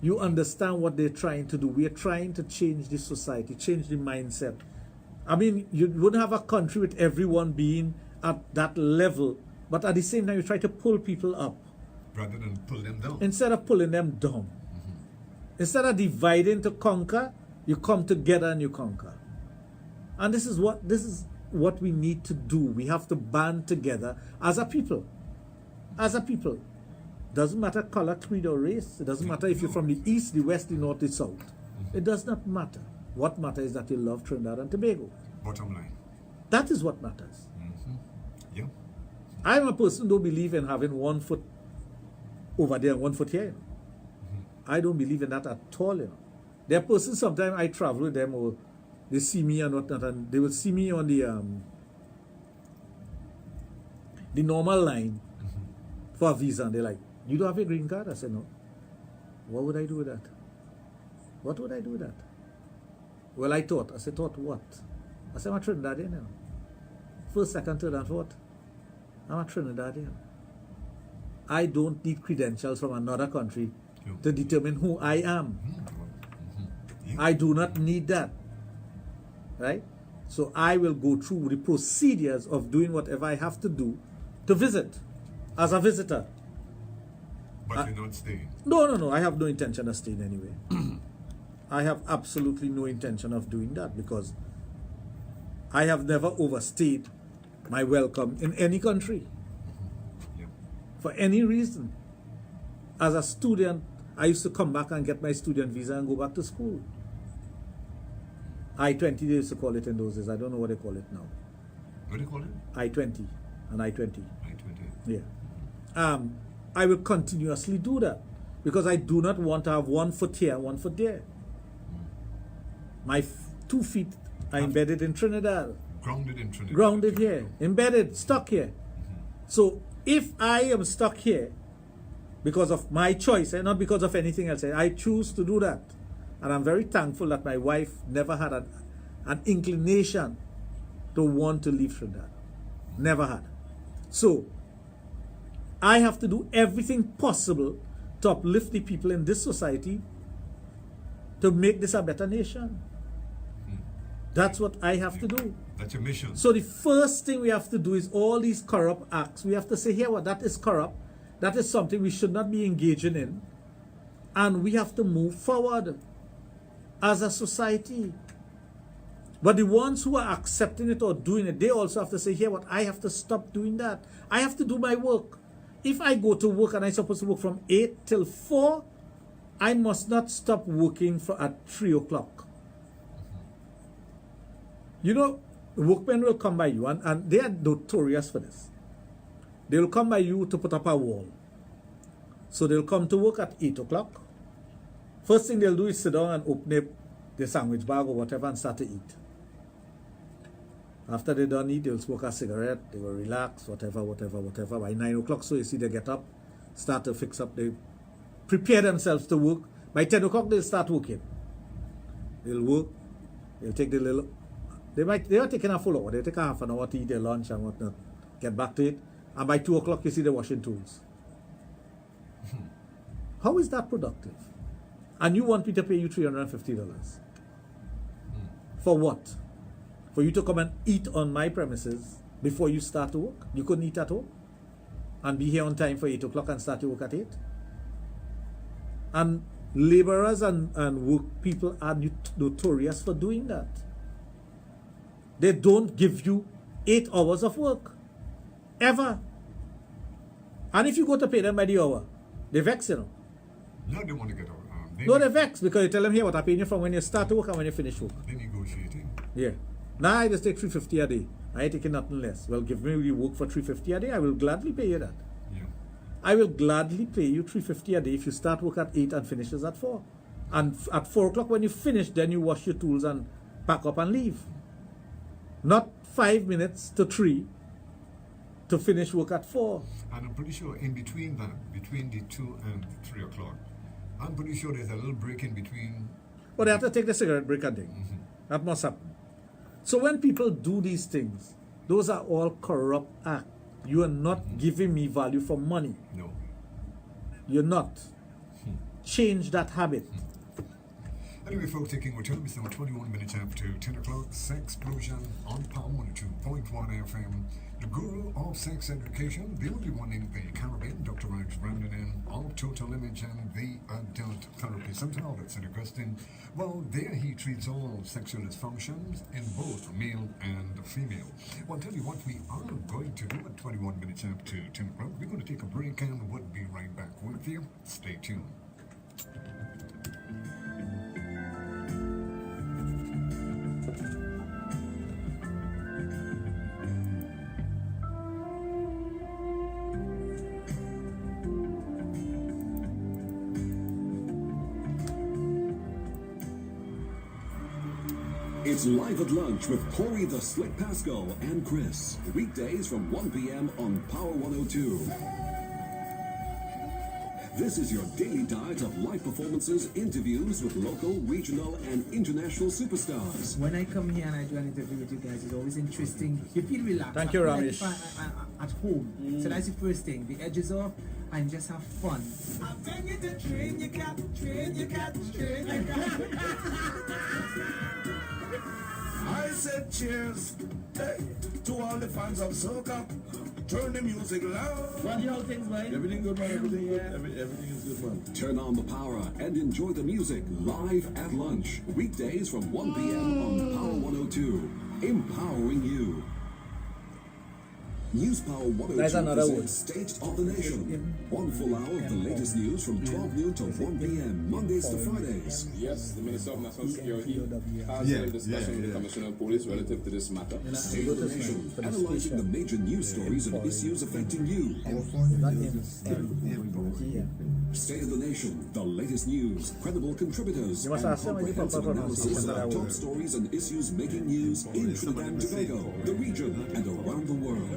You understand what they're trying to do. We are trying to change the society, change the mindset. I mean, you wouldn't have a country with everyone being at that level, but at the same time, you try to pull people up. Rather than pull them down. Instead of pulling them down. Instead of dividing to conquer, you come together and you conquer. And this is what we need to do. We have to band together as a people. As a people. Doesn't matter color, creed, or race. It doesn't matter if you're from the east, the west, the north, the south. It does not matter. What matters is that you love Trinidad and Tobago. Bottom line. That is what matters. Yeah. I'm a person who don't believe in having 1 foot over there and 1 foot here. I don't believe in that at all. There are persons, sometimes I travel with them or they see me and whatnot, and they will see me on the normal line for a visa, and they're like, "You don't have a green card?" I said, "No." What would I do with that? What would I do with that? Well, I thought. I said, "Thought what?" I said, "I'm a Trinidadian now. First, second, third, and fourth. I'm a Trinidadian. I don't need credentials from another country to determine who I am. I do not need that. Right? So I will go through the procedures of doing whatever I have to do to visit as a visitor." But you're not staying? No. I have no intention of staying anyway. I have absolutely no intention of doing that because I have never overstayed my welcome in any country. For any reason. As a student, I used to come back and get my student visa and go back to school. I-20 they used to call it in those days. I don't know what they call it now. What do you call it? I-20 and I-20. I-20. Yeah. I will continuously do that because I do not want to have 1 foot here and 1 foot there. My 2 feet are embedded in Trinidad. Grounded in Trinidad. Grounded here. Embedded, stuck here. So if I am stuck here because of my choice and not because of anything else, I choose to do that. And I'm very thankful that my wife never had an inclination to want to leave Trinidad. Never had. So I have to do everything possible to uplift the people in this society to make this a better nation. That's what I have to do. That's your mission. So the first thing we have to do is all these corrupt acts. We have to say, here, what that is corrupt. That is something we should not be engaging in. And we have to move forward as a society. But the ones who are accepting it or doing it, they also have to say, here, what I have to stop doing that. I have to do my work. If I go to work and I'm supposed to work from 8 till 4, I must not stop working at 3 o'clock. You know, workmen will come by you, and they are notorious for this. They will come by you to put up a wall. So they'll come to work at 8 o'clock. First thing they'll do is sit down and open their sandwich bag or whatever and start to eat. After they done eat, they'll smoke a cigarette, they will relax, whatever. By 9 o'clock, so you see they get up, start to fix up, they prepare themselves to work. By 10 o'clock, they'll start working. They'll work, they'll take the little... They are taking a full hour. They take a half an hour to eat their lunch and whatnot. Get back to it. And by 2 o'clock, you see the washing tools. How is that productive? And you want me to pay you $350. For what? For you to come and eat on my premises before you start to work? You couldn't eat at home? And be here on time for 8 o'clock and start to work at 8? And laborers and work people are notorious for doing that. They don't give you 8 hours of work. Ever. And if you go to pay them by the hour, they vex, you know. No, they want to get out. They vex because you tell them here what I'm paying you from when you start to work and when you finish work. They're negotiating. Yeah. Now I just take $350 a day. I ain't taking nothing less. Well, give me the work for $350 a day. I will gladly pay you that. Yeah. I will gladly pay you $350 a day if you start work at 8 and finishes at 4. And at 4 o'clock when you finish, then you wash your tools and pack up and leave. Not 5 minutes to 3 to finish work at 4. And I'm pretty sure in between that, between the 2 and 3 o'clock, I'm pretty sure there's a little break in between. Well, they have to take the cigarette break and thing. That must happen. So when people do these things, those are all corrupt acts. You are not giving me value for money. No. You're not. Change that habit. Anyway, folks, taking return, it's now 21 minutes after 10 o'clock. Sexplosion on Power 102.1 FM. The guru of sex education, the only one in the Caribbean, Dr. Raj, rounding in of Total Image and the Adult Therapy Center that's in Augustine. Well, there he treats all sexual dysfunctions in both male and female. Well, I'll tell you what we are going to do at 21 minutes after 10 o'clock. We're going to take a break and we'll be right back with you. Stay tuned. It's Live at Lunch with Corey the Slick Pascal and Chris. Weekdays from 1 p.m. on Power 102. This is your daily diet of live performances, interviews with local, regional, and international superstars. When I come here and I do an interview with you guys, it's always interesting. You feel relaxed. Thank you, Ramesh. At home. So that's the first thing. The edges off and just have fun. I'm telling you to train your cat, train your cat, train your cat. I said cheers to all the fans of soca. Turn the music loud. What do y'all think, man? Everything good, man. Everything good. Everything is good, man. Turn on the power and enjoy the music live at lunch. Weekdays from 1 p.m. on Power 102. Empowering you. News Power 102 That's another one. State of the Nation. 1 full hour of the latest news from 12 noon to 1 p.m. Mondays to Fridays. Yes, the Minister of National Security has a discussion with the Commissioner of Police relative to this matter. State of the Nation, analyzing the major news stories and issues affecting you. State of the Nation, the latest news, credible contributors, You must and ask them when you comprehensive pop up on analysis the of station. top stories and issues making news in Trinidad and Tobago, the region, and around the world.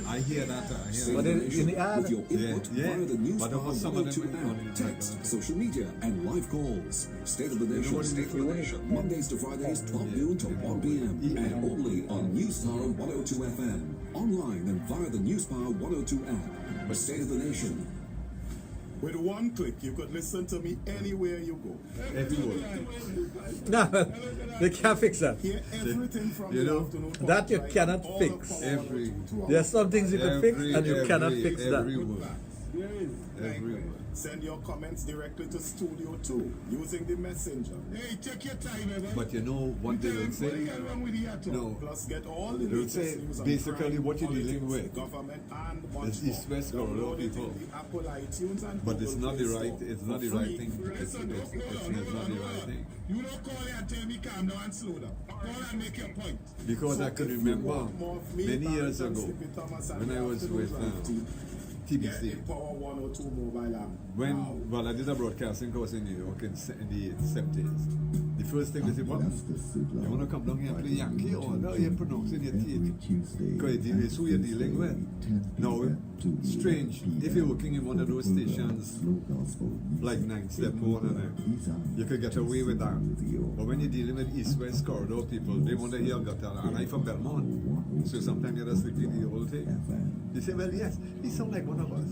I hear that. State But of the in Nation, the ad- with your input Yeah, via the News but Power some of 102 them app, text, social media, and live calls. State of the Nation, State of the Nation, Mondays to Fridays, 12 noon to 1 p.m. and only on News Power 102 FM, online and via the News Power 102 app. The State of the Nation. With one click, you could listen to me anywhere you go. Everywhere. No, they can't fix that. Hear everything from You the know, afternoon talk that you drive cannot all fix. the power Every- 102 There are some things you can fix and you cannot fix that. Everywhere. Everywhere. Send your comments directly to Studio 2 using the messenger. Hey, take your time, man. But you know what they will say? No. Plus, get all the They will latest say news on basically crime, what you're dealing politics, with government, and much is East-West more. corridor Download it in people. the Apple iTunes and But it's Google not the Play right. Store It's not the for right free. thing. It's not the right thing. You don't call here and tell me calm down and slow down. Call and make your point. Because I could if you remember want more of me, many years Barrington, ago Slippy Thomas, and when the I was afternoon with drive team, TBC. get the Power 102 mobile app. When Wow. well, I did a broadcasting course in New York in the 70s. The first thing they said, "What? You want to come down here and play Yankee or no? You're pronouncing your teeth because it's who you're dealing with." Now, strange. If you're working in one of those stations like 9 Step 1 and them, you could get away with that. But when you're dealing with East-West corridor people, they want to hear gutter. And I'm from Belmont, so sometimes you're sleeping the whole thing. They say, "Well, yes, he sounds like one of us.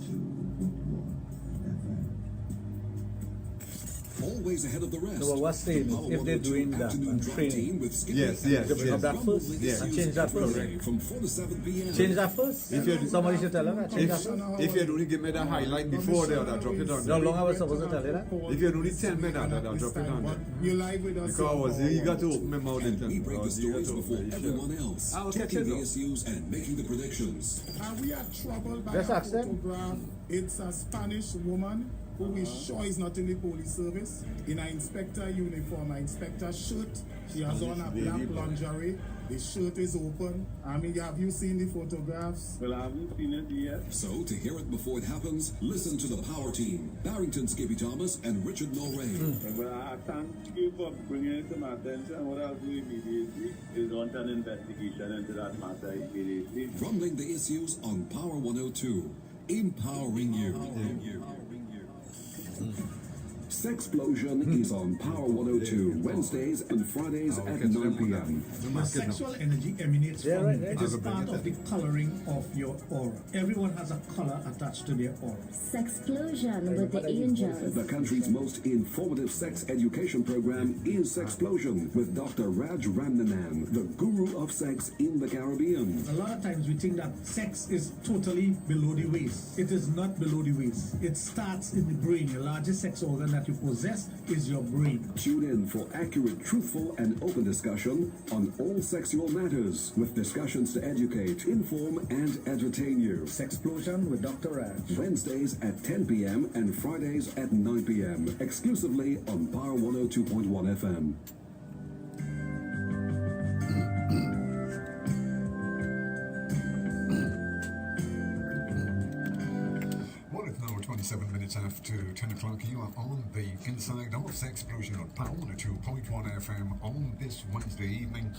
Always ahead of the rest. So what's saying is, if they're doing that and training, yes, they bring up that first, yes. and change that first. From 4 to 7 p.m. Change that first. Somebody should tell her that. Change that first. If you'd only give me the highlight before they would drop it on. How long I was supposed to tell you that? If you'd only tell me that, I'd drop it on there. You live with us. Because I was eager to open my mouth and We break the stories before everyone else, I'll catch taking it the up. issues and making the predictions. We are troubled by Just a ask them. photograph. It's a Spanish woman who we sure is not in the police service, in an inspector uniform, an inspector shirt. She has on a black lingerie. The shirt is open. I mean, have you seen the photographs? Well, I haven't seen it yet. So, to hear it before it happens, listen to the Power Team, Barrington Skippy Thomas and Richard Norray. Well, I thank you for bringing it to my attention. What I'll do immediately is launch an investigation into that matter immediately. Rumbling the issues on Power 102, empowering you. Sexplosion is on Power 102, Wednesdays and Fridays at 9 p.m. Your sexual energy emanates from you. It is part of the coloring of your aura. Everyone has a color attached to their aura. Sexplosion with the angels. The country's most informative sex education program is Sexplosion with Dr. Raj Ramnanan, the guru of sex in the Caribbean. A lot of times we think that sex is totally below the waist. It is not below the waist. It starts in the brain. Your largest sex organ that you possess is your brain. Tune in for accurate, truthful, and open discussion on all sexual matters with discussions to educate, inform, and entertain you. Sexplosion with Dr. Raj. Wednesdays at 10 p.m. and Fridays at 9 p.m. exclusively on Power 102.1 FM. Well, it's now 27 minutes after 10 o'clock. You are on the inside of Sexplosion on Power 102.1 FM on this Wednesday evening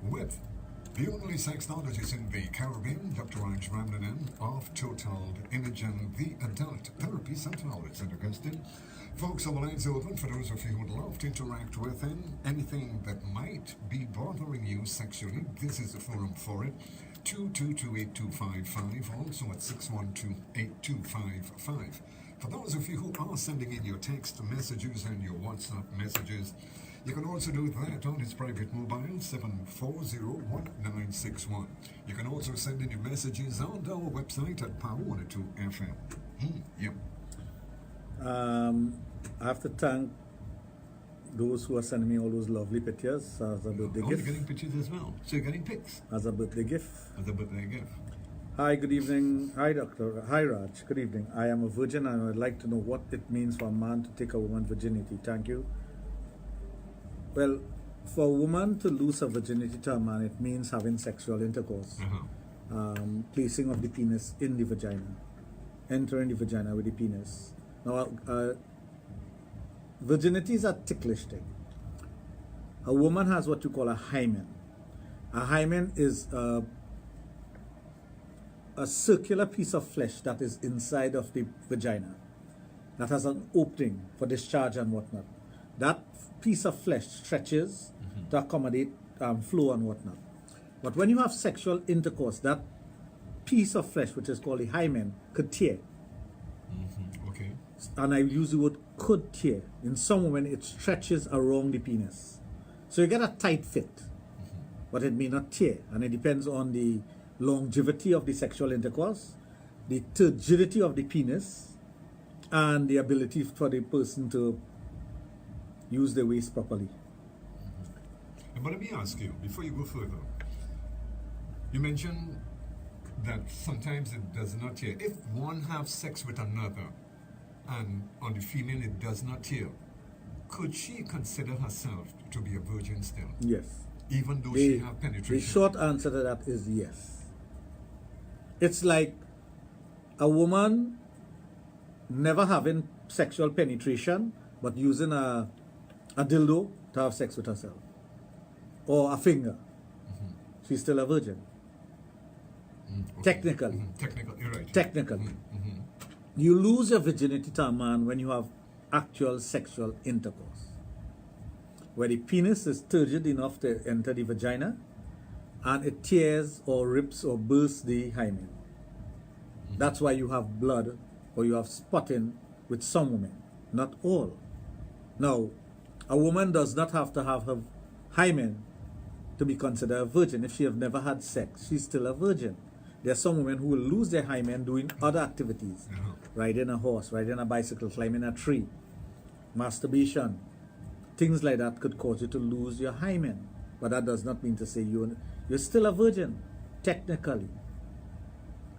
with the only sexologist in the Caribbean, Dr. Raj Ramnanan of Total Image and the Adult Therapy Center at St. Augustine. Folks, our lines are open for those of you who would love to interact with him. Anything that might be bothering you sexually, this is the forum for it. 222-8255, also at 612-8255. For those of you who are sending in your text messages and your WhatsApp messages, you can also do that on his private mobile, 740-1961. You can also send in your messages on our website at Power 102 FM. Yep. I have to thank those who are sending me all those lovely pictures as a birthday You're gift. getting pictures as well. So you're getting pics As a birthday gift. as a birthday gift. Hi, good evening. Hi, Doctor. Hi, Raj. Good evening. I am a virgin and I would like to know what it means for a man to take a woman's virginity. Thank you. Well, for a woman to lose her virginity to a man, it means having sexual intercourse. Placing of the penis in the vagina. Entering the vagina with the penis. Now, virginity is a ticklish thing. A woman has what you call a hymen. A hymen is a circular piece of flesh that is inside of the vagina that has an opening for discharge and whatnot. That piece of flesh stretches to accommodate flow and whatnot. But when you have sexual intercourse, that piece of flesh, which is called the hymen, could tear. Okay. And I use the word could tear. In some women, it stretches around the penis. So you get a tight fit, but it may not tear. And it depends on the longevity of the sexual intercourse, the turgidity of the penis, and the ability for the person to use the waist properly. But let me ask you, before you go further, you mentioned that sometimes it does not tear. If one has sex with another, and on the female it does not tear, could she consider herself to be a virgin still? Yes. Even though she have penetration? The short answer to that is yes. It's like a woman never having sexual penetration, but using a dildo to have sex with herself. Or a finger. She's still a virgin. Okay. Technically. Technically, you're right. Technically. You lose your virginity to a man when you have actual sexual intercourse, where the penis is turgid enough to enter the vagina, and it tears or rips or bursts the hymen. That's why you have blood or you have spotting with some women, not all. Now, a woman does not have to have her hymen to be considered a virgin. If she have never had sex, she's still a virgin. There are some women who will lose their hymen doing other activities. Riding a horse, riding a bicycle, climbing a tree, masturbation. Things like that could cause you to lose your hymen. But that does not mean to say you're still a virgin, technically.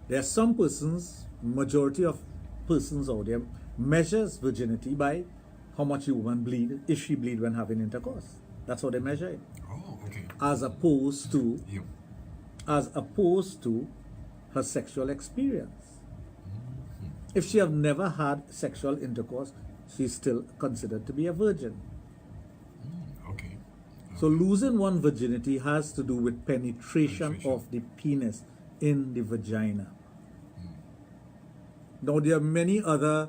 There are some persons, majority of persons out there, measures virginity by how much a woman bleed, if she bleed when having intercourse. That's how they measure it. Oh, okay. As opposed to her sexual experience. If she have never had sexual intercourse, she's still considered to be a virgin. Okay. So losing one virginity has to do with penetration of the penis in the vagina. Now there are many other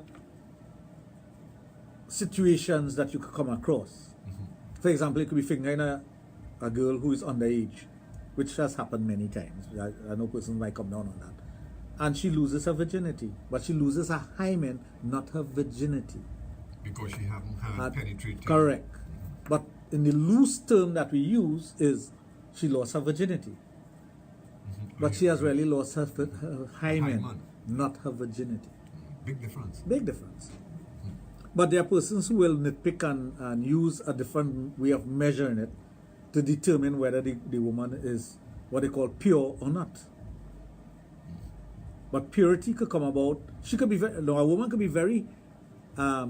situations that you could come across. For example, it could be fingering a girl who is underage, which has happened many times. I know persons might come down on that. And she loses her virginity, but she loses her hymen, not her virginity. Because she haven't had penetrated. Correct. But in the loose term that we use is she lost her virginity. But she has really lost her hymen, not her virginity. Big difference. Big difference. But there are persons who will nitpick and use a different way of measuring it to determine whether the woman is what they call pure or not. But purity could come about. She could be a woman could be very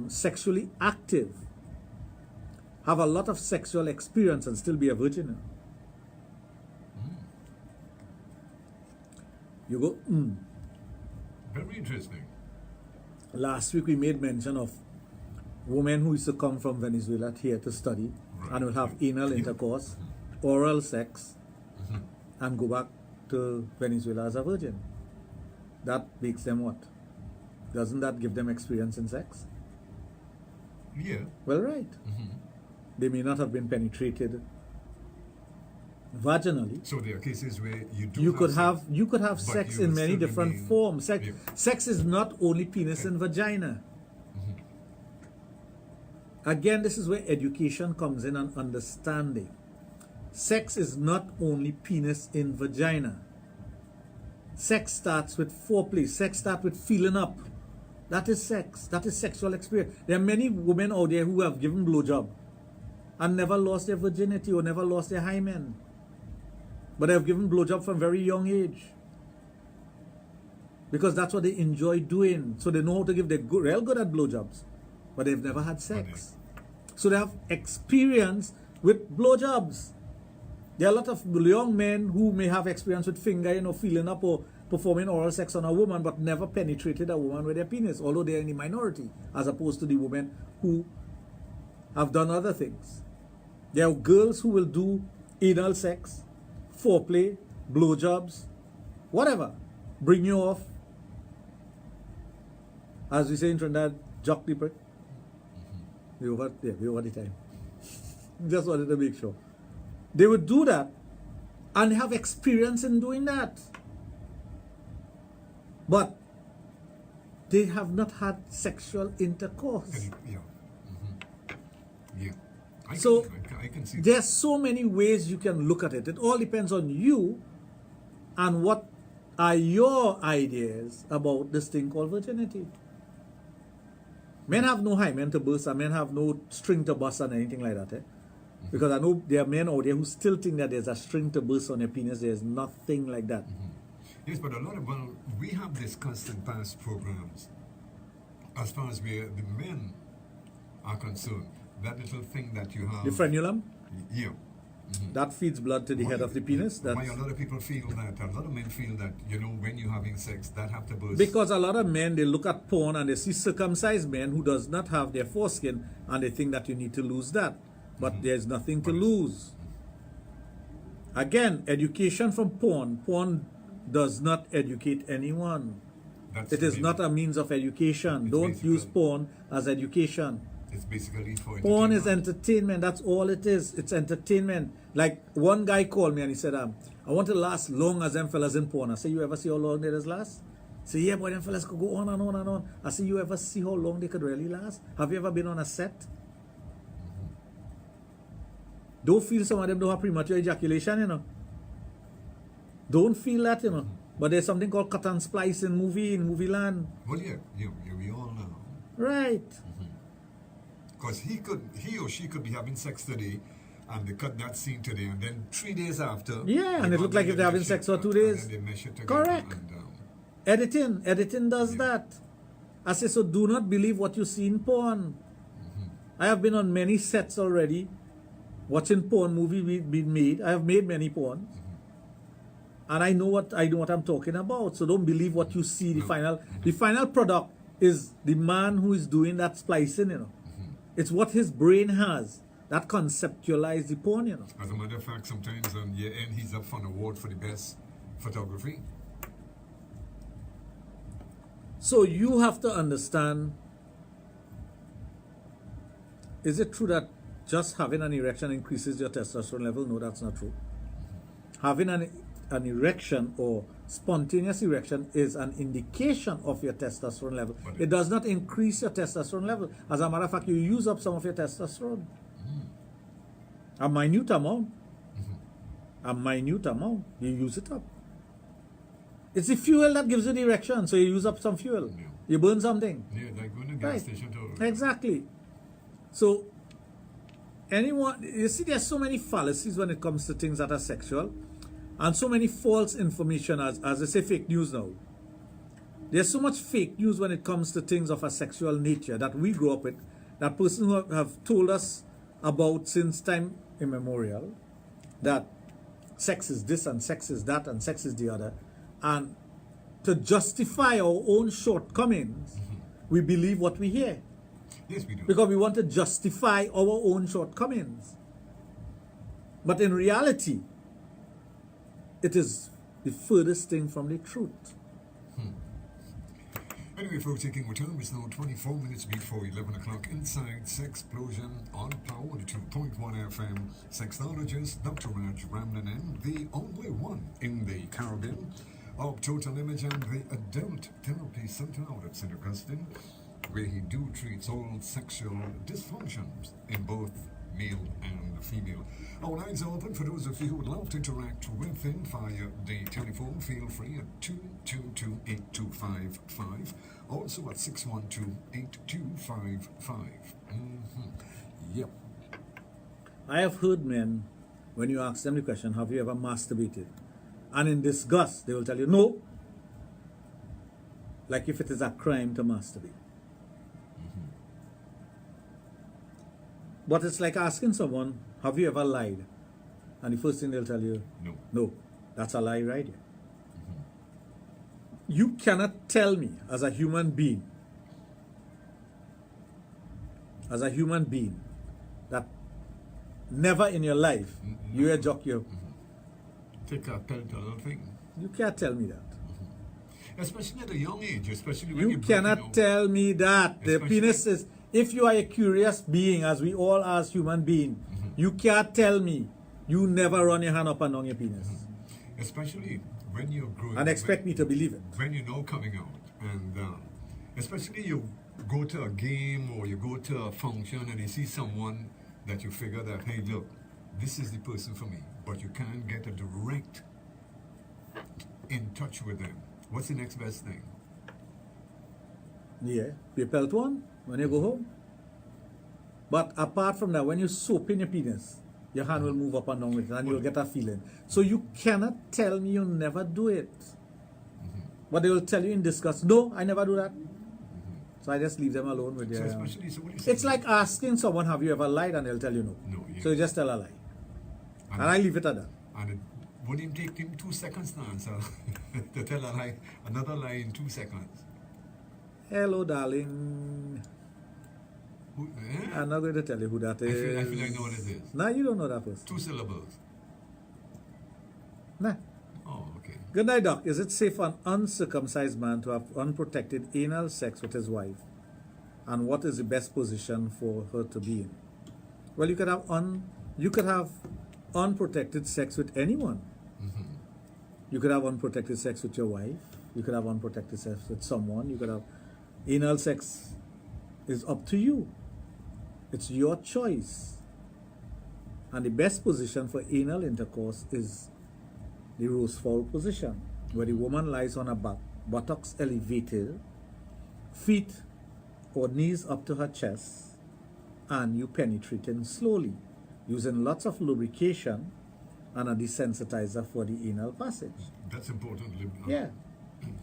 sexually active, have a lot of sexual experience, and still be a virgin. You go, Very interesting. Last week we made mention of women who used to come from Venezuela here to study and will have anal intercourse, oral sex, and go back to Venezuela as a virgin. That makes them what? Doesn't that give them experience in sex? Yeah. Well, right. They may not have been penetrated vaginally. So there are cases where you could have sex in many different forms. Sex is not only penis and vagina. Again, this is where education comes in and understanding. Sex is not only penis in vagina. Sex starts with foreplay. Sex starts with feeling up. That is sex. That is sexual experience. There are many women out there who have given blowjob and never lost their virginity or never lost their hymen. But they have given blowjob from a very young age. Because that's what they enjoy doing. So they know how to give. They're real good at blowjobs. But they've never had sex. So they have experience with blowjobs. There are a lot of young men who may have experience with fingering or feeling up or performing oral sex on a woman but never penetrated a woman with their penis, although they are in the minority, as opposed to the women who have done other things. There are girls who will do anal sex, foreplay, blowjobs, whatever. Bring you off. As we say in Trinidad, jock the prick. We're over the time. Just wanted to make sure. They would do that and have experience in doing that. But they have not had sexual intercourse. Yeah. I can see there are so many ways you can look at it. It all depends on you and what are your ideas about this thing called virginity. Men have no hymen to burst and men have no string to burst and anything like that. Because I know there are men out there who still think that there's a string to burst on your penis. There's nothing like that. Yes, but we have discussed in past programs, as far as the men are concerned, that little thing that you have. The frenulum? Yeah. That feeds blood to the head of the penis. Why a lot of people feel that, a lot of men feel that, when you're having sex, that have to burst. Because a lot of men, they look at porn and they see circumcised men who does not have their foreskin and they think that you need to lose that. But there's nothing to lose. Again, education from porn. Porn does not educate anyone. It is not a means of education. Don't use porn as education. It's basically for porn is entertainment. That's all it is. It's entertainment. Like one guy called me and he said, I want to last long as them fellas in porn. I said, you ever see how long they last? Say, yeah, boy, them fellas could go on and on and on. I say, you ever see how long they could really last? Have you ever been on a set? Don't feel some of them don't have premature ejaculation, you know. Don't feel that, you know. But there's something called cut and splice in movie land. Well, yeah, we all know. Right. Because he or she could be having sex today, and they cut that scene today, and then 3 days after. Yeah, and it looked like if they're having sex for 2 days. And then they mesh it together. Correct. And, Editing does that. I say, so do not believe what you see in porn. I have been on many sets already, watching porn movie being made. I have made many porns. And I know what I'm talking about. So don't believe what you see. The final product is the man who is doing that splicing, you know. It's what his brain has that conceptualize the porn, you know. As a matter of fact, sometimes on year end, he's up for an award for the best photography. So you have to understand, is it true that just having an erection increases your testosterone level? No, that's not true. Having an erection or spontaneous erection is an indication of your testosterone level. It does not increase your testosterone level. As a matter of fact, you use up some of your testosterone. A minute amount. A minute amount. You use it up. It's the fuel that gives you the erection, so you use up some fuel. Yeah. You burn something. Yeah, like going to the gas station too. Exactly. So, you see, there's so many fallacies when it comes to things that are sexual, and so many false information, as they say, fake news now. There's so much fake news when it comes to things of a sexual nature that we grew up with, that person who have told us about since time immemorial, that sex is this and sex is that and sex is the other. And to justify our own shortcomings, we believe what we hear. Yes, we do. Because we want to justify our own shortcomings. But in reality, it is the furthest thing from the truth. Anyway, folks, taking return, it's now 24 minutes before 11 o'clock inside Sexplosion on Power 2.1 FM. Sexologist Dr. Raj Ramnanen, the only one in the Caribbean of Total Image and the Adult Therapy Center out at St. Augustine, where he treats all sexual dysfunctions in both male and female. Our lines are open for those of you who would love to interact with him via the telephone. Feel free at 222-8255. Also at 612-8255. Yep. I have heard men, when you ask them the question, have you ever masturbated? And in disgust, they will tell you, no. Like if it is a crime to masturbate. But it's like asking someone, have you ever lied? And the first thing they'll tell you, no. No, that's a lie right here. You cannot tell me as a human being, that never in your life you ejaculate your... Take a telltale thing. You can't tell me that. Especially at a young age, especially when You cannot tell me that. The penis is... If you are a curious being, as we all are as human beings, you can't tell me you never run your hand up and down your penis. Especially when you're growing and expect me to believe it. When you know coming out. And especially you go to a game or you go to a function and you see someone that you figure that, hey, look, this is the person for me. But you can't get a direct in touch with them. What's the next best thing? Yeah, you pelt one when you go home. But apart from that, when you soap in your penis, your hand will move up and down with it and you'll get a feeling. So you cannot tell me you never do it. But they will tell you in disgust, no, I never do that. So I just leave them alone with their... It's like asking someone, have you ever lied? And they'll tell you no. So you just tell a lie. And I leave it at that. And it wouldn't take him 2 seconds to answer. To tell a lie, another lie in 2 seconds. Hello, darling. I'm not going to tell you who that is. I feel I know what it is. Nah, you don't know that person. 2 syllables. Nah. Oh, okay. Good night, Doc. Is it safe for an uncircumcised man to have unprotected anal sex with his wife? And what is the best position for her to be in? Well, you could have unprotected sex with anyone. You could have unprotected sex with your wife. You could have unprotected sex with someone. You could have anal sex. Is up to you. It's your choice. And the best position for anal intercourse is the rose fowl position, where the woman lies on her back, buttocks elevated, feet or knees up to her chest, and you penetrating slowly, using lots of lubrication and a desensitizer for the anal passage. That's important. Yeah.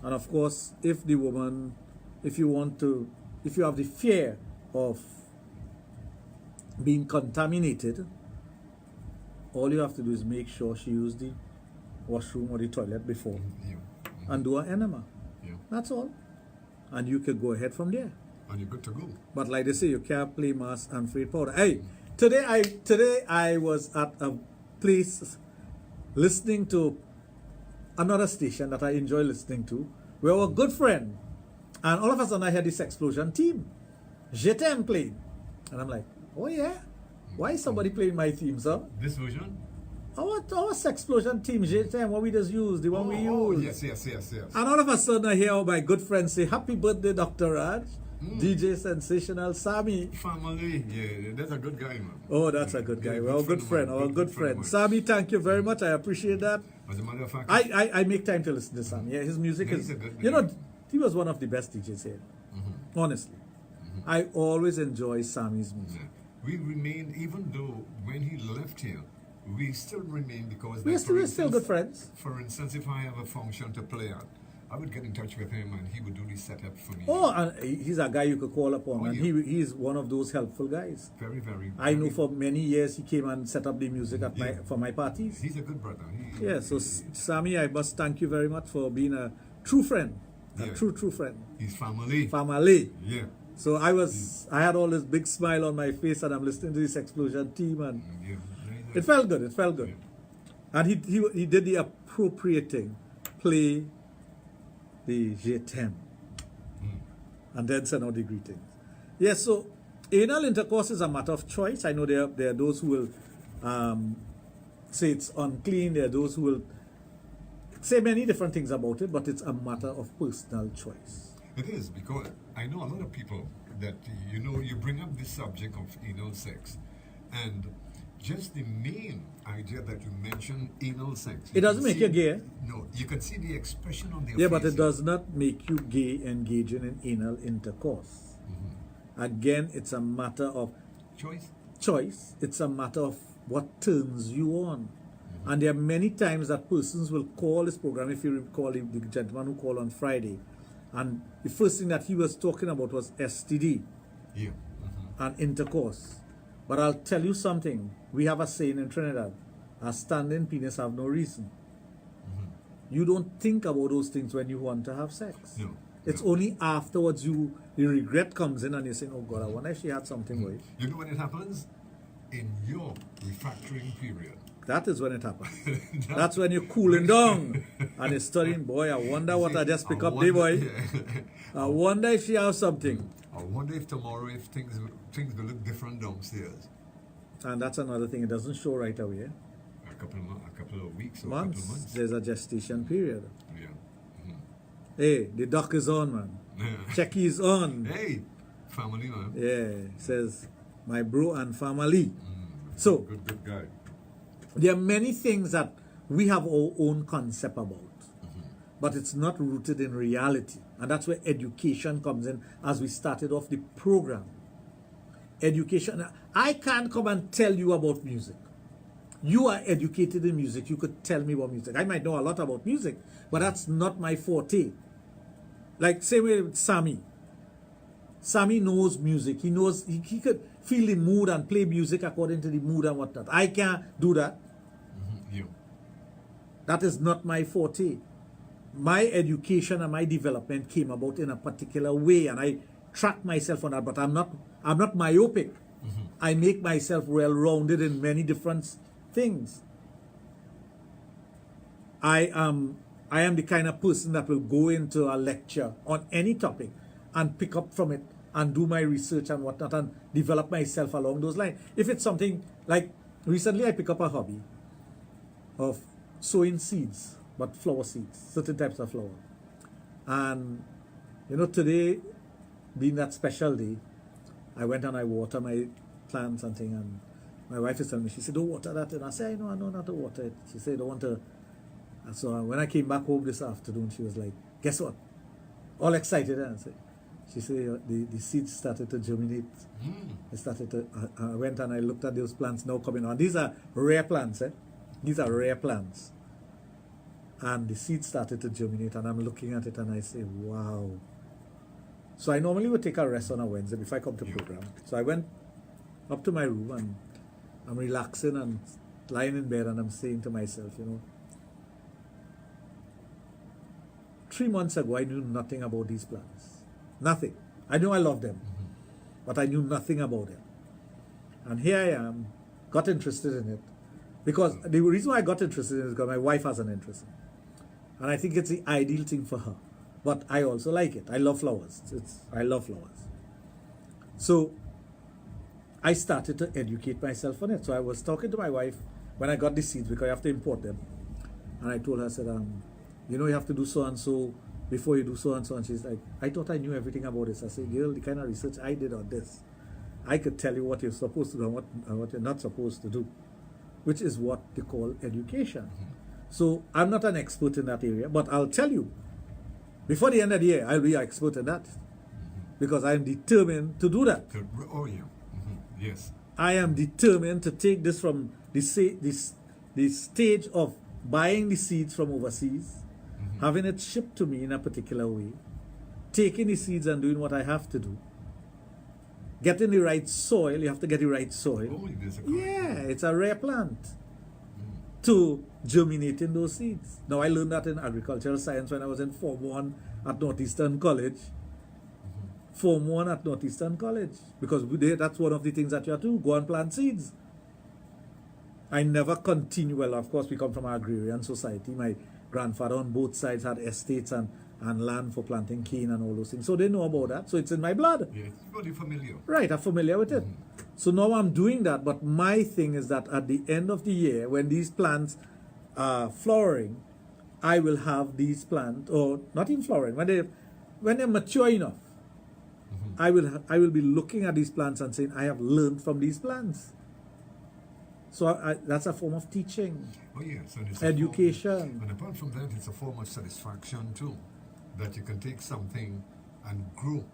And of course, if the woman, if you have the fear of being contaminated, all you have to do is make sure she used the washroom or the toilet before and do an enema. That's all. And you can go ahead from there. And you're good to go. But like they say, you can't play mass and free powder. Hey, today I was at a place listening to another station that I enjoy listening to. We were a good friend. And all of a sudden I heard this Explosion team. Je t'aime playing. And I'm like, oh yeah? Why is somebody playing my theme, sir? This version? Our Sexplosion team, Je t'aime, what we just used, the one we used. Yes. And all of a sudden I hear my good friend say, happy birthday, Dr. Raj. DJ Sensational Sammy. Family, yeah, that's a good guy, man. Oh, that's a good guy. Well, good friend, our good friend. Sammy, thank you very much. I appreciate that. As a matter of fact, I make time to listen to Sammy. Yeah, his music is, you know, he was one of the best DJs here. Honestly. I always enjoy Sammy's music. We remain, even though when he left here, we still remain because we're still good friends. For instance, if I have a function to play at, I would get in touch with him and he would do the setup for me. Oh, and he's a guy you could call upon, and he's one of those helpful guys. Very. I know for many years he came and set up the music at for my parties. He's a good brother. So Sammy, I must thank you very much for being a true friend, a true friend. He's family. Family. Yeah. So I had all this big smile on my face, and I'm listening to this Explosion team, and it felt good. And he did the appropriate thing, play the Je t'aime, and then send out the greetings. Yes, so anal intercourse is a matter of choice. I know there are those who will say it's unclean. There are those who will say many different things about it, but it's a matter of personal choice. It is, because I know a lot of people that, you bring up this subject of anal sex, and just the main idea that you mentioned, anal sex. It doesn't make you gay. No, you can see the expression on their face. But it faces. does not make you gay engaging in anal intercourse. Again, it's a matter of choice. It's a matter of what turns you on. And there are many times that persons will call this program, if you recall the gentleman who called on Friday, and the first thing that he was talking about was STD and intercourse. But I'll tell you something. We have a saying in Trinidad, a standing penis have no reason. You don't think about those things when you want to have sex. No. It's only afterwards the regret comes in and you're saying, oh God, I wonder if she had something with. You know when it happens? In your refractoring period. That is when it happens. That's when you're cooling down and you're studying, boy, I wonder what I just pick up there, boy. I wonder if she has something. I wonder if tomorrow, if things will look different downstairs. And that's another thing. It doesn't show right away. A couple of weeks or months. A couple of months. There's a gestation period. Yeah. Hey, the duck is on, man. Checky is on. Hey, family, man. Yeah, says my bro and family. So, good guy. There are many things that we have our own concept about, but it's not rooted in reality. And that's where education comes in, as we started off the program. Education. I can't come and tell you about music. You are educated in music. You could tell me about music. I might know a lot about music, but that's not my forte. Like, same way with Sammy. Sammy knows music. He knows, he could feel the mood and play music according to the mood and whatnot. I can't do that. That is not my forte. My education and my development came about in a particular way, and I track myself on that, but I'm not myopic. I make myself well-rounded in many different things. I am the kind of person that will go into a lecture on any topic and pick up from it and do my research and whatnot and develop myself along those lines. If it's something like, recently I pick up a hobby of sowing seeds, but flower seeds, certain types of flower. And, you know, today, being that special day, I went and I water my plants and thing, and my wife is telling me, she said, don't water that. And I said, I know not to water it. She said, I don't want to. And so when I came back home this afternoon, she was like, guess what? All excited. And she said, the seeds started to germinate. It started to, I went and I looked at those plants now coming on. These are rare plants, eh? These are rare plants. And the seeds started to germinate, and I'm looking at it and I say, wow. So I normally would take a rest on a Wednesday before I come to program. So I went up to my room and I'm relaxing and lying in bed, and I'm saying to myself, you know, 3 months ago I knew nothing about these plants. Nothing. I knew I loved them, but I knew nothing about them. And here I am, got interested in it. Because the reason why I got interested in it is because my wife has an interest in it. And I think it's the ideal thing for her. But I also like it. I love flowers. I love flowers. So I started to educate myself on it. So I was talking to my wife when I got the seeds, because I have to import them. And I told her, I said, you know, you have to do so and so before you do so and so. And she's like, I thought I knew everything about this. I said, girl, the kind of research I did on this, I could tell you what you're supposed to do and what you're not supposed to do, which is what they call education. So I'm not an expert in that area, but I'll tell you, before the end of the year, I'll be an expert in that, because I'm determined to do that. Oh, yeah. Yes. I am determined to take this from the stage of buying the seeds from overseas, having it shipped to me in a particular way, taking the seeds and doing what I have to do, getting the right soil. You have to get the right soil. Oh, it's a rare plant to germinating those seeds. Now, I learned that in agricultural science when I was in Form 1 at Northeastern College. Form 1 at Northeastern College. Because that's one of the things that you have to do, go and plant seeds. I never continue. Well, of course, we come from an agrarian society. My grandfather on both sides had estates and land for planting cane and all those things. So they know about that. So it's in my blood. Yes, very familiar. Right, I'm familiar with it. So now I'm doing that. But my thing is that at the end of the year, when these plants are flowering, I will have these plants, or not even flowering, when they're mature enough, I will be looking at these plants and saying, I have learned from these plants. So that's a form of teaching. Oh, yes. And it's education. And apart from that, it's a form of satisfaction too, that you can take something and grow.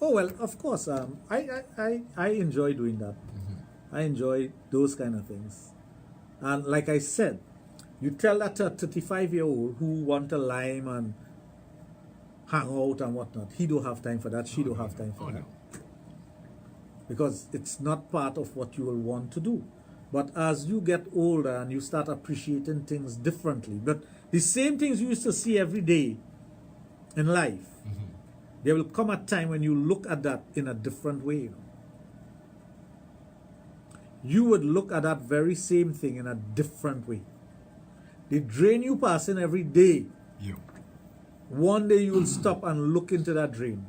Oh, well, of course. I enjoy doing that. I enjoy those kind of things. And like I said, you tell that a 35-year-old who want to lime and hang out and whatnot, he don't have time for that, she don't have time for that. No. Because it's not part of what you will want to do. But as you get older and you start appreciating things differently, but the same things you used to see every day in life, there will come a time when you look at that in a different way. You would look at that very same thing in a different way. The drain you pass in every day, one day you will stop and look into that drain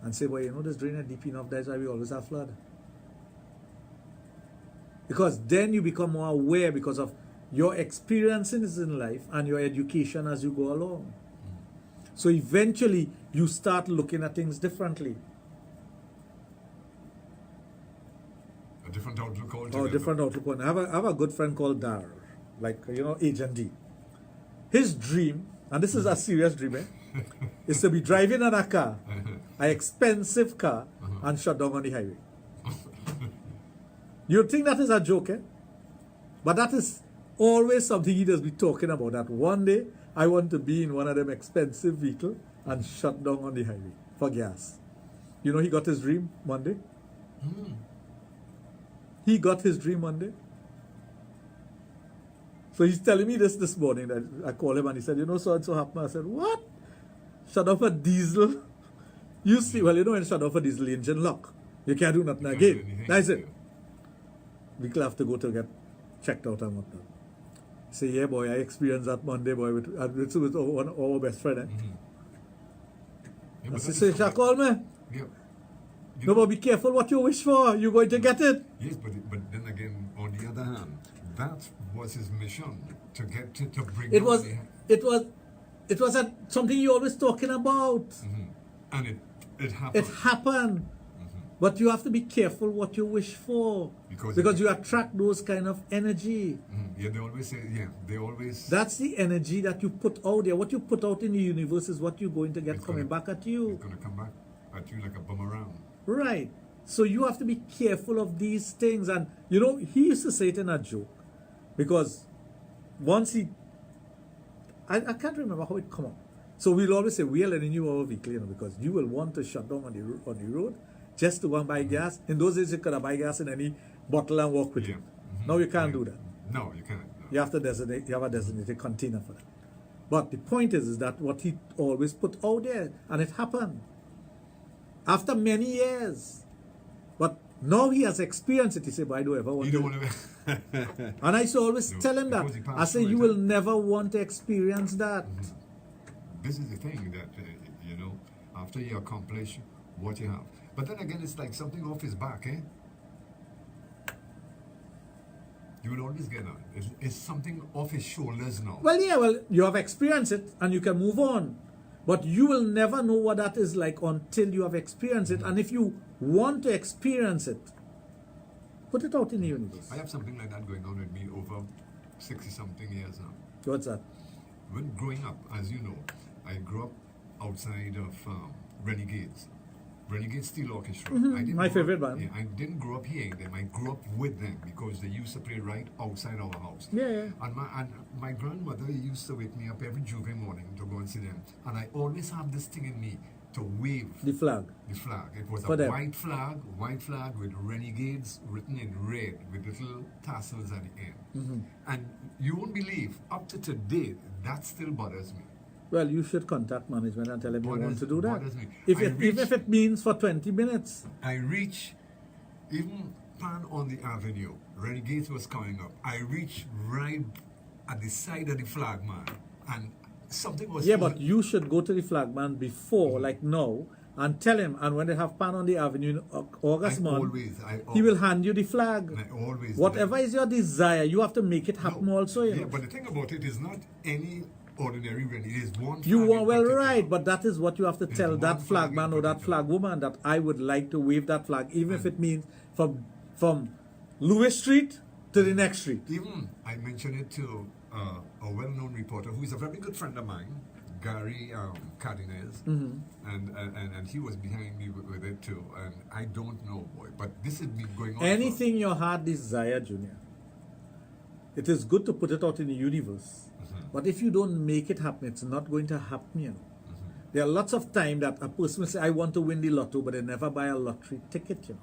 and say, well, you know, this drain is deep enough, that's why we always have flood. Because then you become more aware because of your experiences in life and your education as you go along. So eventually you start looking at things differently. A different outlook altogether. Oh, different outlook. I have a good friend called Dar, like, you know, Agent D. His dream, and this is a serious dream, is to be driving in a car, an expensive car, and shut down on the highway. You think that is a joke, eh? But that is always something he does be talking about, that one day I want to be in one of them expensive vehicles and shut down on the highway for gas. You know, he got his dream Monday. He got his dream Monday. So he's telling me this morning that I called him and he said, you know, so and so happened. I said, what? Shut off a diesel? You see, well, you know, when you shut off a diesel engine lock, you can't do nothing again. That's it. We'll have to go to get checked out and whatnot. Say, yeah, boy, I experienced that Monday, boy, with our best friend. I say, shall call me? No, but be careful what you wish for. You're going to get it. Yes, but then again, on the other hand, that was his mission, to get to bring it was it was something you always talking about. And it happened. It happened. But you have to be careful what you wish for. Because you attract those kind of energy. Yeah, they always say, they always... That's the energy that you put out there. What you put out in the universe is what you're going to get coming back at you. It's going to come back at you like a boomerang. Right. So you have to be careful of these things. And, you know, he used to say it in a joke. Because once he... I can't remember how it come up. So we'll always say, we are letting you our vehicle, you know, because you will want to shut down on the road just to go and buy gas. In those days, you could buy gas in any bottle and walk with it. Now you can't do that. No, you can't. No. You have to designate. You have a designated container for that. But the point is that what he always put out there, and it happened after many years. But now he has experienced it. He said, "But I don't ever want to." And I used to always tell him that. I say, "You will never want to experience that." This is the thing that you know. After you accomplish what you have. But then again, it's like something off his back, eh? You will always get that. It's something off his shoulders now. Well, yeah, you have experienced it and you can move on. But you will never know what that is like until you have experienced it. And if you want to experience it, put it out in the universe. I have something like that going on with me over 60-something years now. What's that? When growing up, as you know, I grew up outside of Renegades. Renegade Steel Orchestra. My favorite band. Yeah, I didn't grow up hearing them. I grew up with them because they used to play right outside our house. Yeah. And my grandmother used to wake me up every Juve morning to go and see them. And I always have this thing in me to wave. The flag. The flag. It was For a them. white flag with Renegades written in red with little tassels at the end. And you won't believe, up to today, that still bothers me. Well, you should contact management and tell them you want to do that. Me. Even if it means for 20 minutes. I reach, even Pan on the Avenue, Renegades was coming up. I reached right at the side of the flagman, and something was... Yeah, but you should go to the flagman before, like now, and tell him, and when they have Pan on the Avenue in August month, he will hand you the flag. Whatever is your desire, you have to make it happen also. You know? But the thing about it is not any ordinary Renegade. It is one flag. You want, well, right, but that is what you have to tell that flagman or that flag woman, that I would like to wave that flag, even if it means from Lewis Street to the next street. Even I mentioned it to a well-known reporter who is a very good friend of mine, Gary Cardenas, and he was behind me with it too. And I don't know, boy, but this has been going on. Anything your heart desire, Junior, it is good to put it out in the universe. But if you don't make it happen, it's not going to happen, you know. There are lots of time that a person will say, I want to win the lotto, but they never buy a lottery ticket, you know.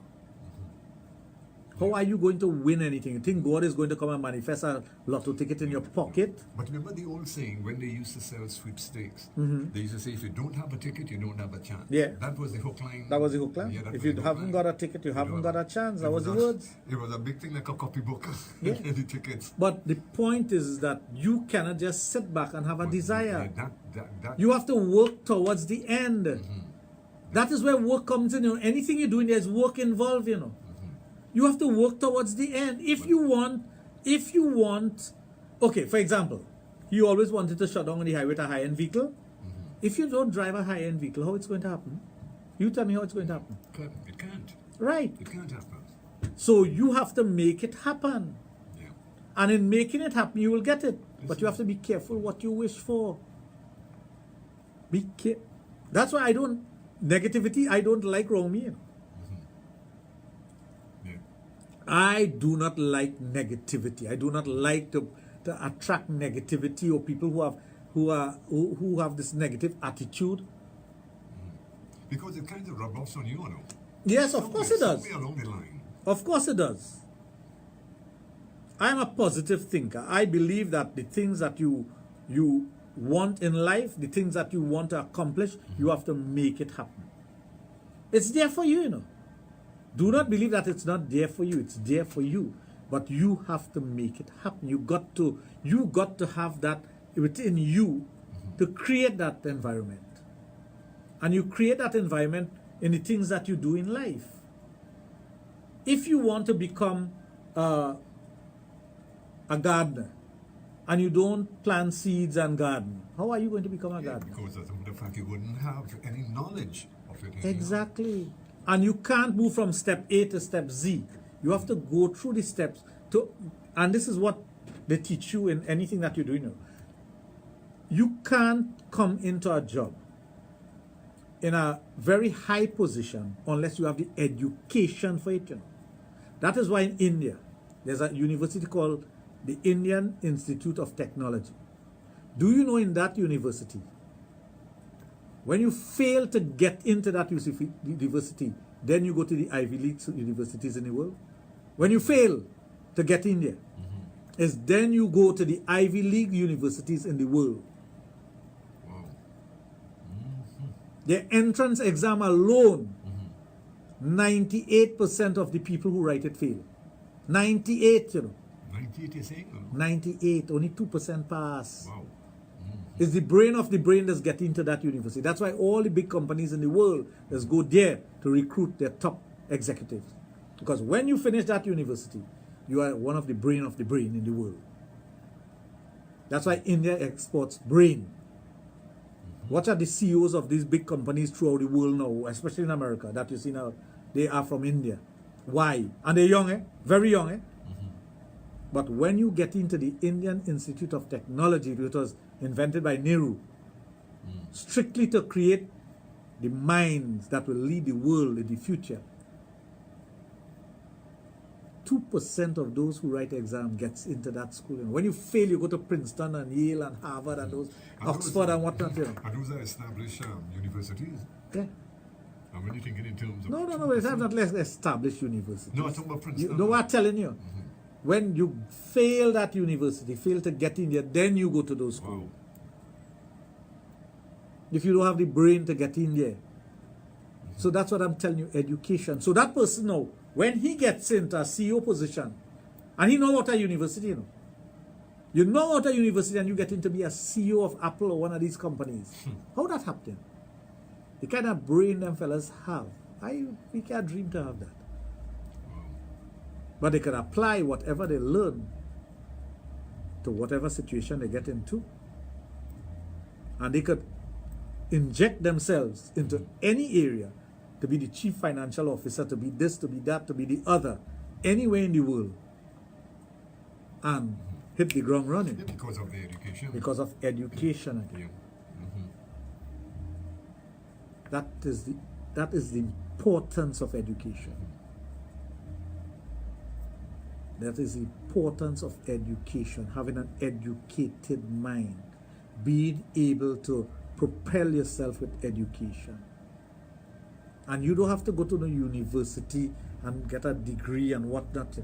How are you going to win anything? You think God is going to come and manifest a lotto ticket in your pocket? But remember the old saying, when they used to sell sweepstakes, they used to say, if you don't have a ticket, you don't have a chance. Yeah. That was the hook line. That was the hook line? Yeah, if you haven't got a ticket, you haven't got a chance. That was the words. It was a big thing like a copybook. Yeah. The tickets. But the point is that you cannot just sit back and have a desire. That you have to work towards the end. That is where work comes in. You know, anything you're doing, there's work involved, you know. You have to work towards the end. If you want, okay, for example, you always wanted to shut down on the highway with a high-end vehicle. If you don't drive a high-end vehicle, how it's going to happen? You tell me how it's going to happen. It can't. Right. It can't happen. So you have to make it happen. Yeah. And in making it happen, you will get it. But you have to be careful what you wish for. Be careful. That's why I don't like wrong me. You know. I do not like negativity. I do not like to attract negativity or people who have this negative attitude. Because it kind of rubs off on you, know. Yes, of course it does. Somewhere along the line. Of course it does. I am a positive thinker. I believe that the things that you want in life, the things that you want to accomplish, you have to make it happen. It's there for you, you know. Do not believe that it's not there for you. It's there for you. But you have to make it happen. You got to have that within you to create that environment. And you create that environment in the things that you do in life. If you want to become a gardener and you don't plant seeds and garden, how are you going to become a gardener? Because of the fact you wouldn't have any knowledge of it. Exactly. And you can't move from step A to step Z. You have to go through the steps and this is what they teach you in anything that you're doing now. You can't come into a job in a very high position unless you have the education for it. That is why in India, there's a university called the Indian Institute of Technology. Do you know in that university, when you fail to get into that university, then you go to the Ivy League universities in the world? When you fail to get in there, is then you go to the Ivy League universities in the world. Wow. The entrance exam alone, 98% of the people who write it fail. 98, 98 is saying? 98, only 2% pass. Wow. It's the brain of the brain that's getting into that university. That's why all the big companies in the world just go there to recruit their top executives. Because when you finish that university, you are one of the brain in the world. That's why India exports brain. What are the CEOs of these big companies throughout the world now, especially in America, that you see now? They are from India. Why? And they're young, very young. But when you get into the Indian Institute of Technology, which was invented by Nehru, strictly to create the minds that will lead the world in the future, 2% of those who write the exam gets into that school. When you fail, you go to Princeton and Yale and Harvard and those, Oxford and whatnot. And those are established universities? Yeah. And when you think in terms of... No, it's not less established universities. No, I'm talking about Princeton. You know what I'm telling you? When you fail that university, fail to get in there, then you go to those schools. Wow. If you don't have the brain to get in there. So that's what I'm telling you, education. So that person now, when he gets into a CEO position, and he know what a university, you know what a university and you get in to be a CEO of Apple or one of these companies. How that happen? The kind of brain them fellas have. We can't dream to have that. But they can apply whatever they learn to whatever situation they get into. And they could inject themselves into any area to be the chief financial officer, to be this, to be that, to be the other, anywhere in the world. And hit the ground running. Because of the education. Because of education. Yeah. That is the importance of education. That is the importance of education, having an educated mind, being able to propel yourself with education. And you don't have to go to the university and get a degree and whatnot.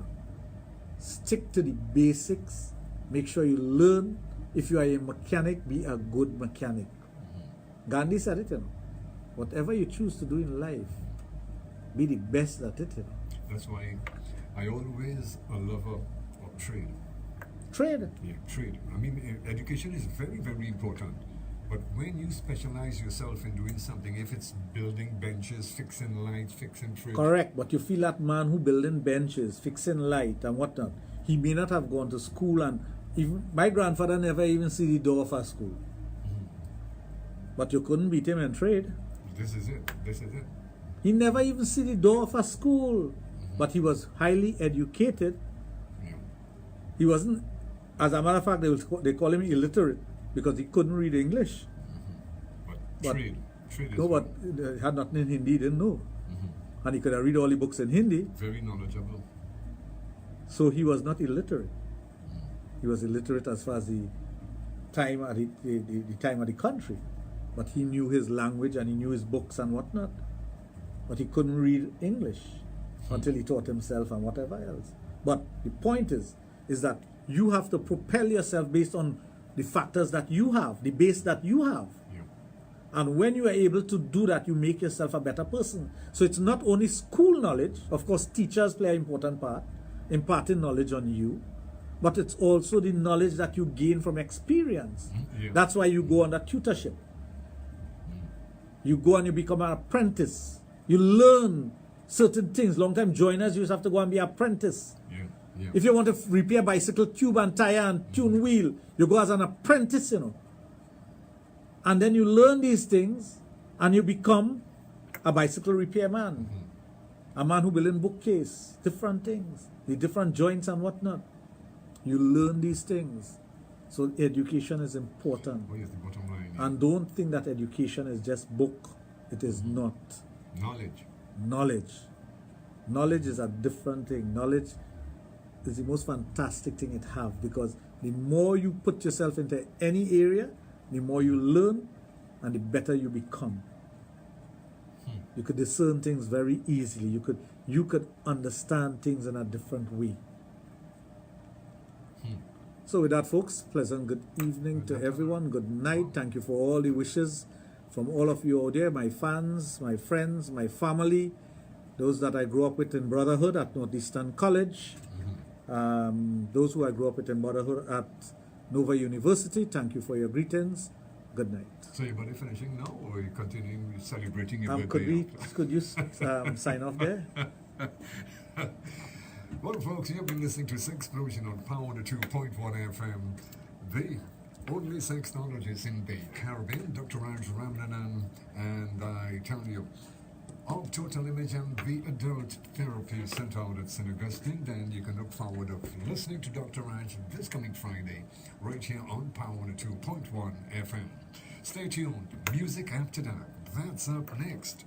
Stick to the basics. Make sure you learn. If you are a mechanic, be a good mechanic. Gandhi said it, whatever you choose to do in life, be the best at it. That's why I always a lover of trade. Trade? Yeah, trade. I mean, education is very, very important. But when you specialize yourself in doing something, if it's building benches, fixing lights, fixing fridge. Correct, but you feel that man who building benches, fixing light and whatnot, he may not have gone to school, and even my grandfather never even see the door of a school. But you couldn't beat him in trade. This is it. He never even see the door of a school. But he was highly educated. Yeah. He wasn't, as a matter of fact, they call him illiterate because he couldn't read English. But trade is... No, but he had nothing in Hindi, he didn't know. And he could have read all the books in Hindi. Very knowledgeable. So he was not illiterate. He was illiterate as far as the time of the country. But he knew his language and he knew his books and whatnot. But he couldn't read English until he taught himself and whatever else. But the point is that you have to propel yourself based on the factors that you have, the base that you have. Yeah. And when you are able to do that, you make yourself a better person. So it's not only school knowledge. Of course, teachers play an important part, imparting knowledge on you. But it's also the knowledge that you gain from experience. Yeah. That's why you go under tutorship. You go and you become an apprentice. You learn certain things. Long-time joiners used to have to go and be apprentice. Yeah. Yeah. If you want to repair bicycle tube and tire and tune wheel, you go as an apprentice, you know. And then you learn these things and you become a bicycle repairman. A man who build in bookcase, different things, the different joints and whatnot. You learn these things. So education is important. What is the bottom line? And don't think that education is just book. It is not. Knowledge. Knowledge. Knowledge is a different thing. Knowledge is the most fantastic thing it have, because the more you put yourself into any area, the more you learn and the better you become. You could discern things very easily. You could understand things in a different way. So with that, folks, pleasant good evening to everyone. Good night. Thank you for all the wishes from all of you out there, my fans, my friends, my family, those that I grew up with in Brotherhood at Northeastern College, those who I grew up with in Brotherhood at Nova University. Thank you for your greetings. Good night. So you're about to finishing now, or are you continuing celebrating your birthday? Could you sign off there? Well, folks, you've been listening to Sexplosion on Power 2.1 FM, the only sexologist in the Caribbean, Dr. Raj Ramnanan, and I tell you, of Total Image and the Adult Therapy Center out at St. Augustine. Then you can look forward of listening to Dr. Raj this coming Friday, right here on Power 2.1 FM. Stay tuned. Music after that. That's up next.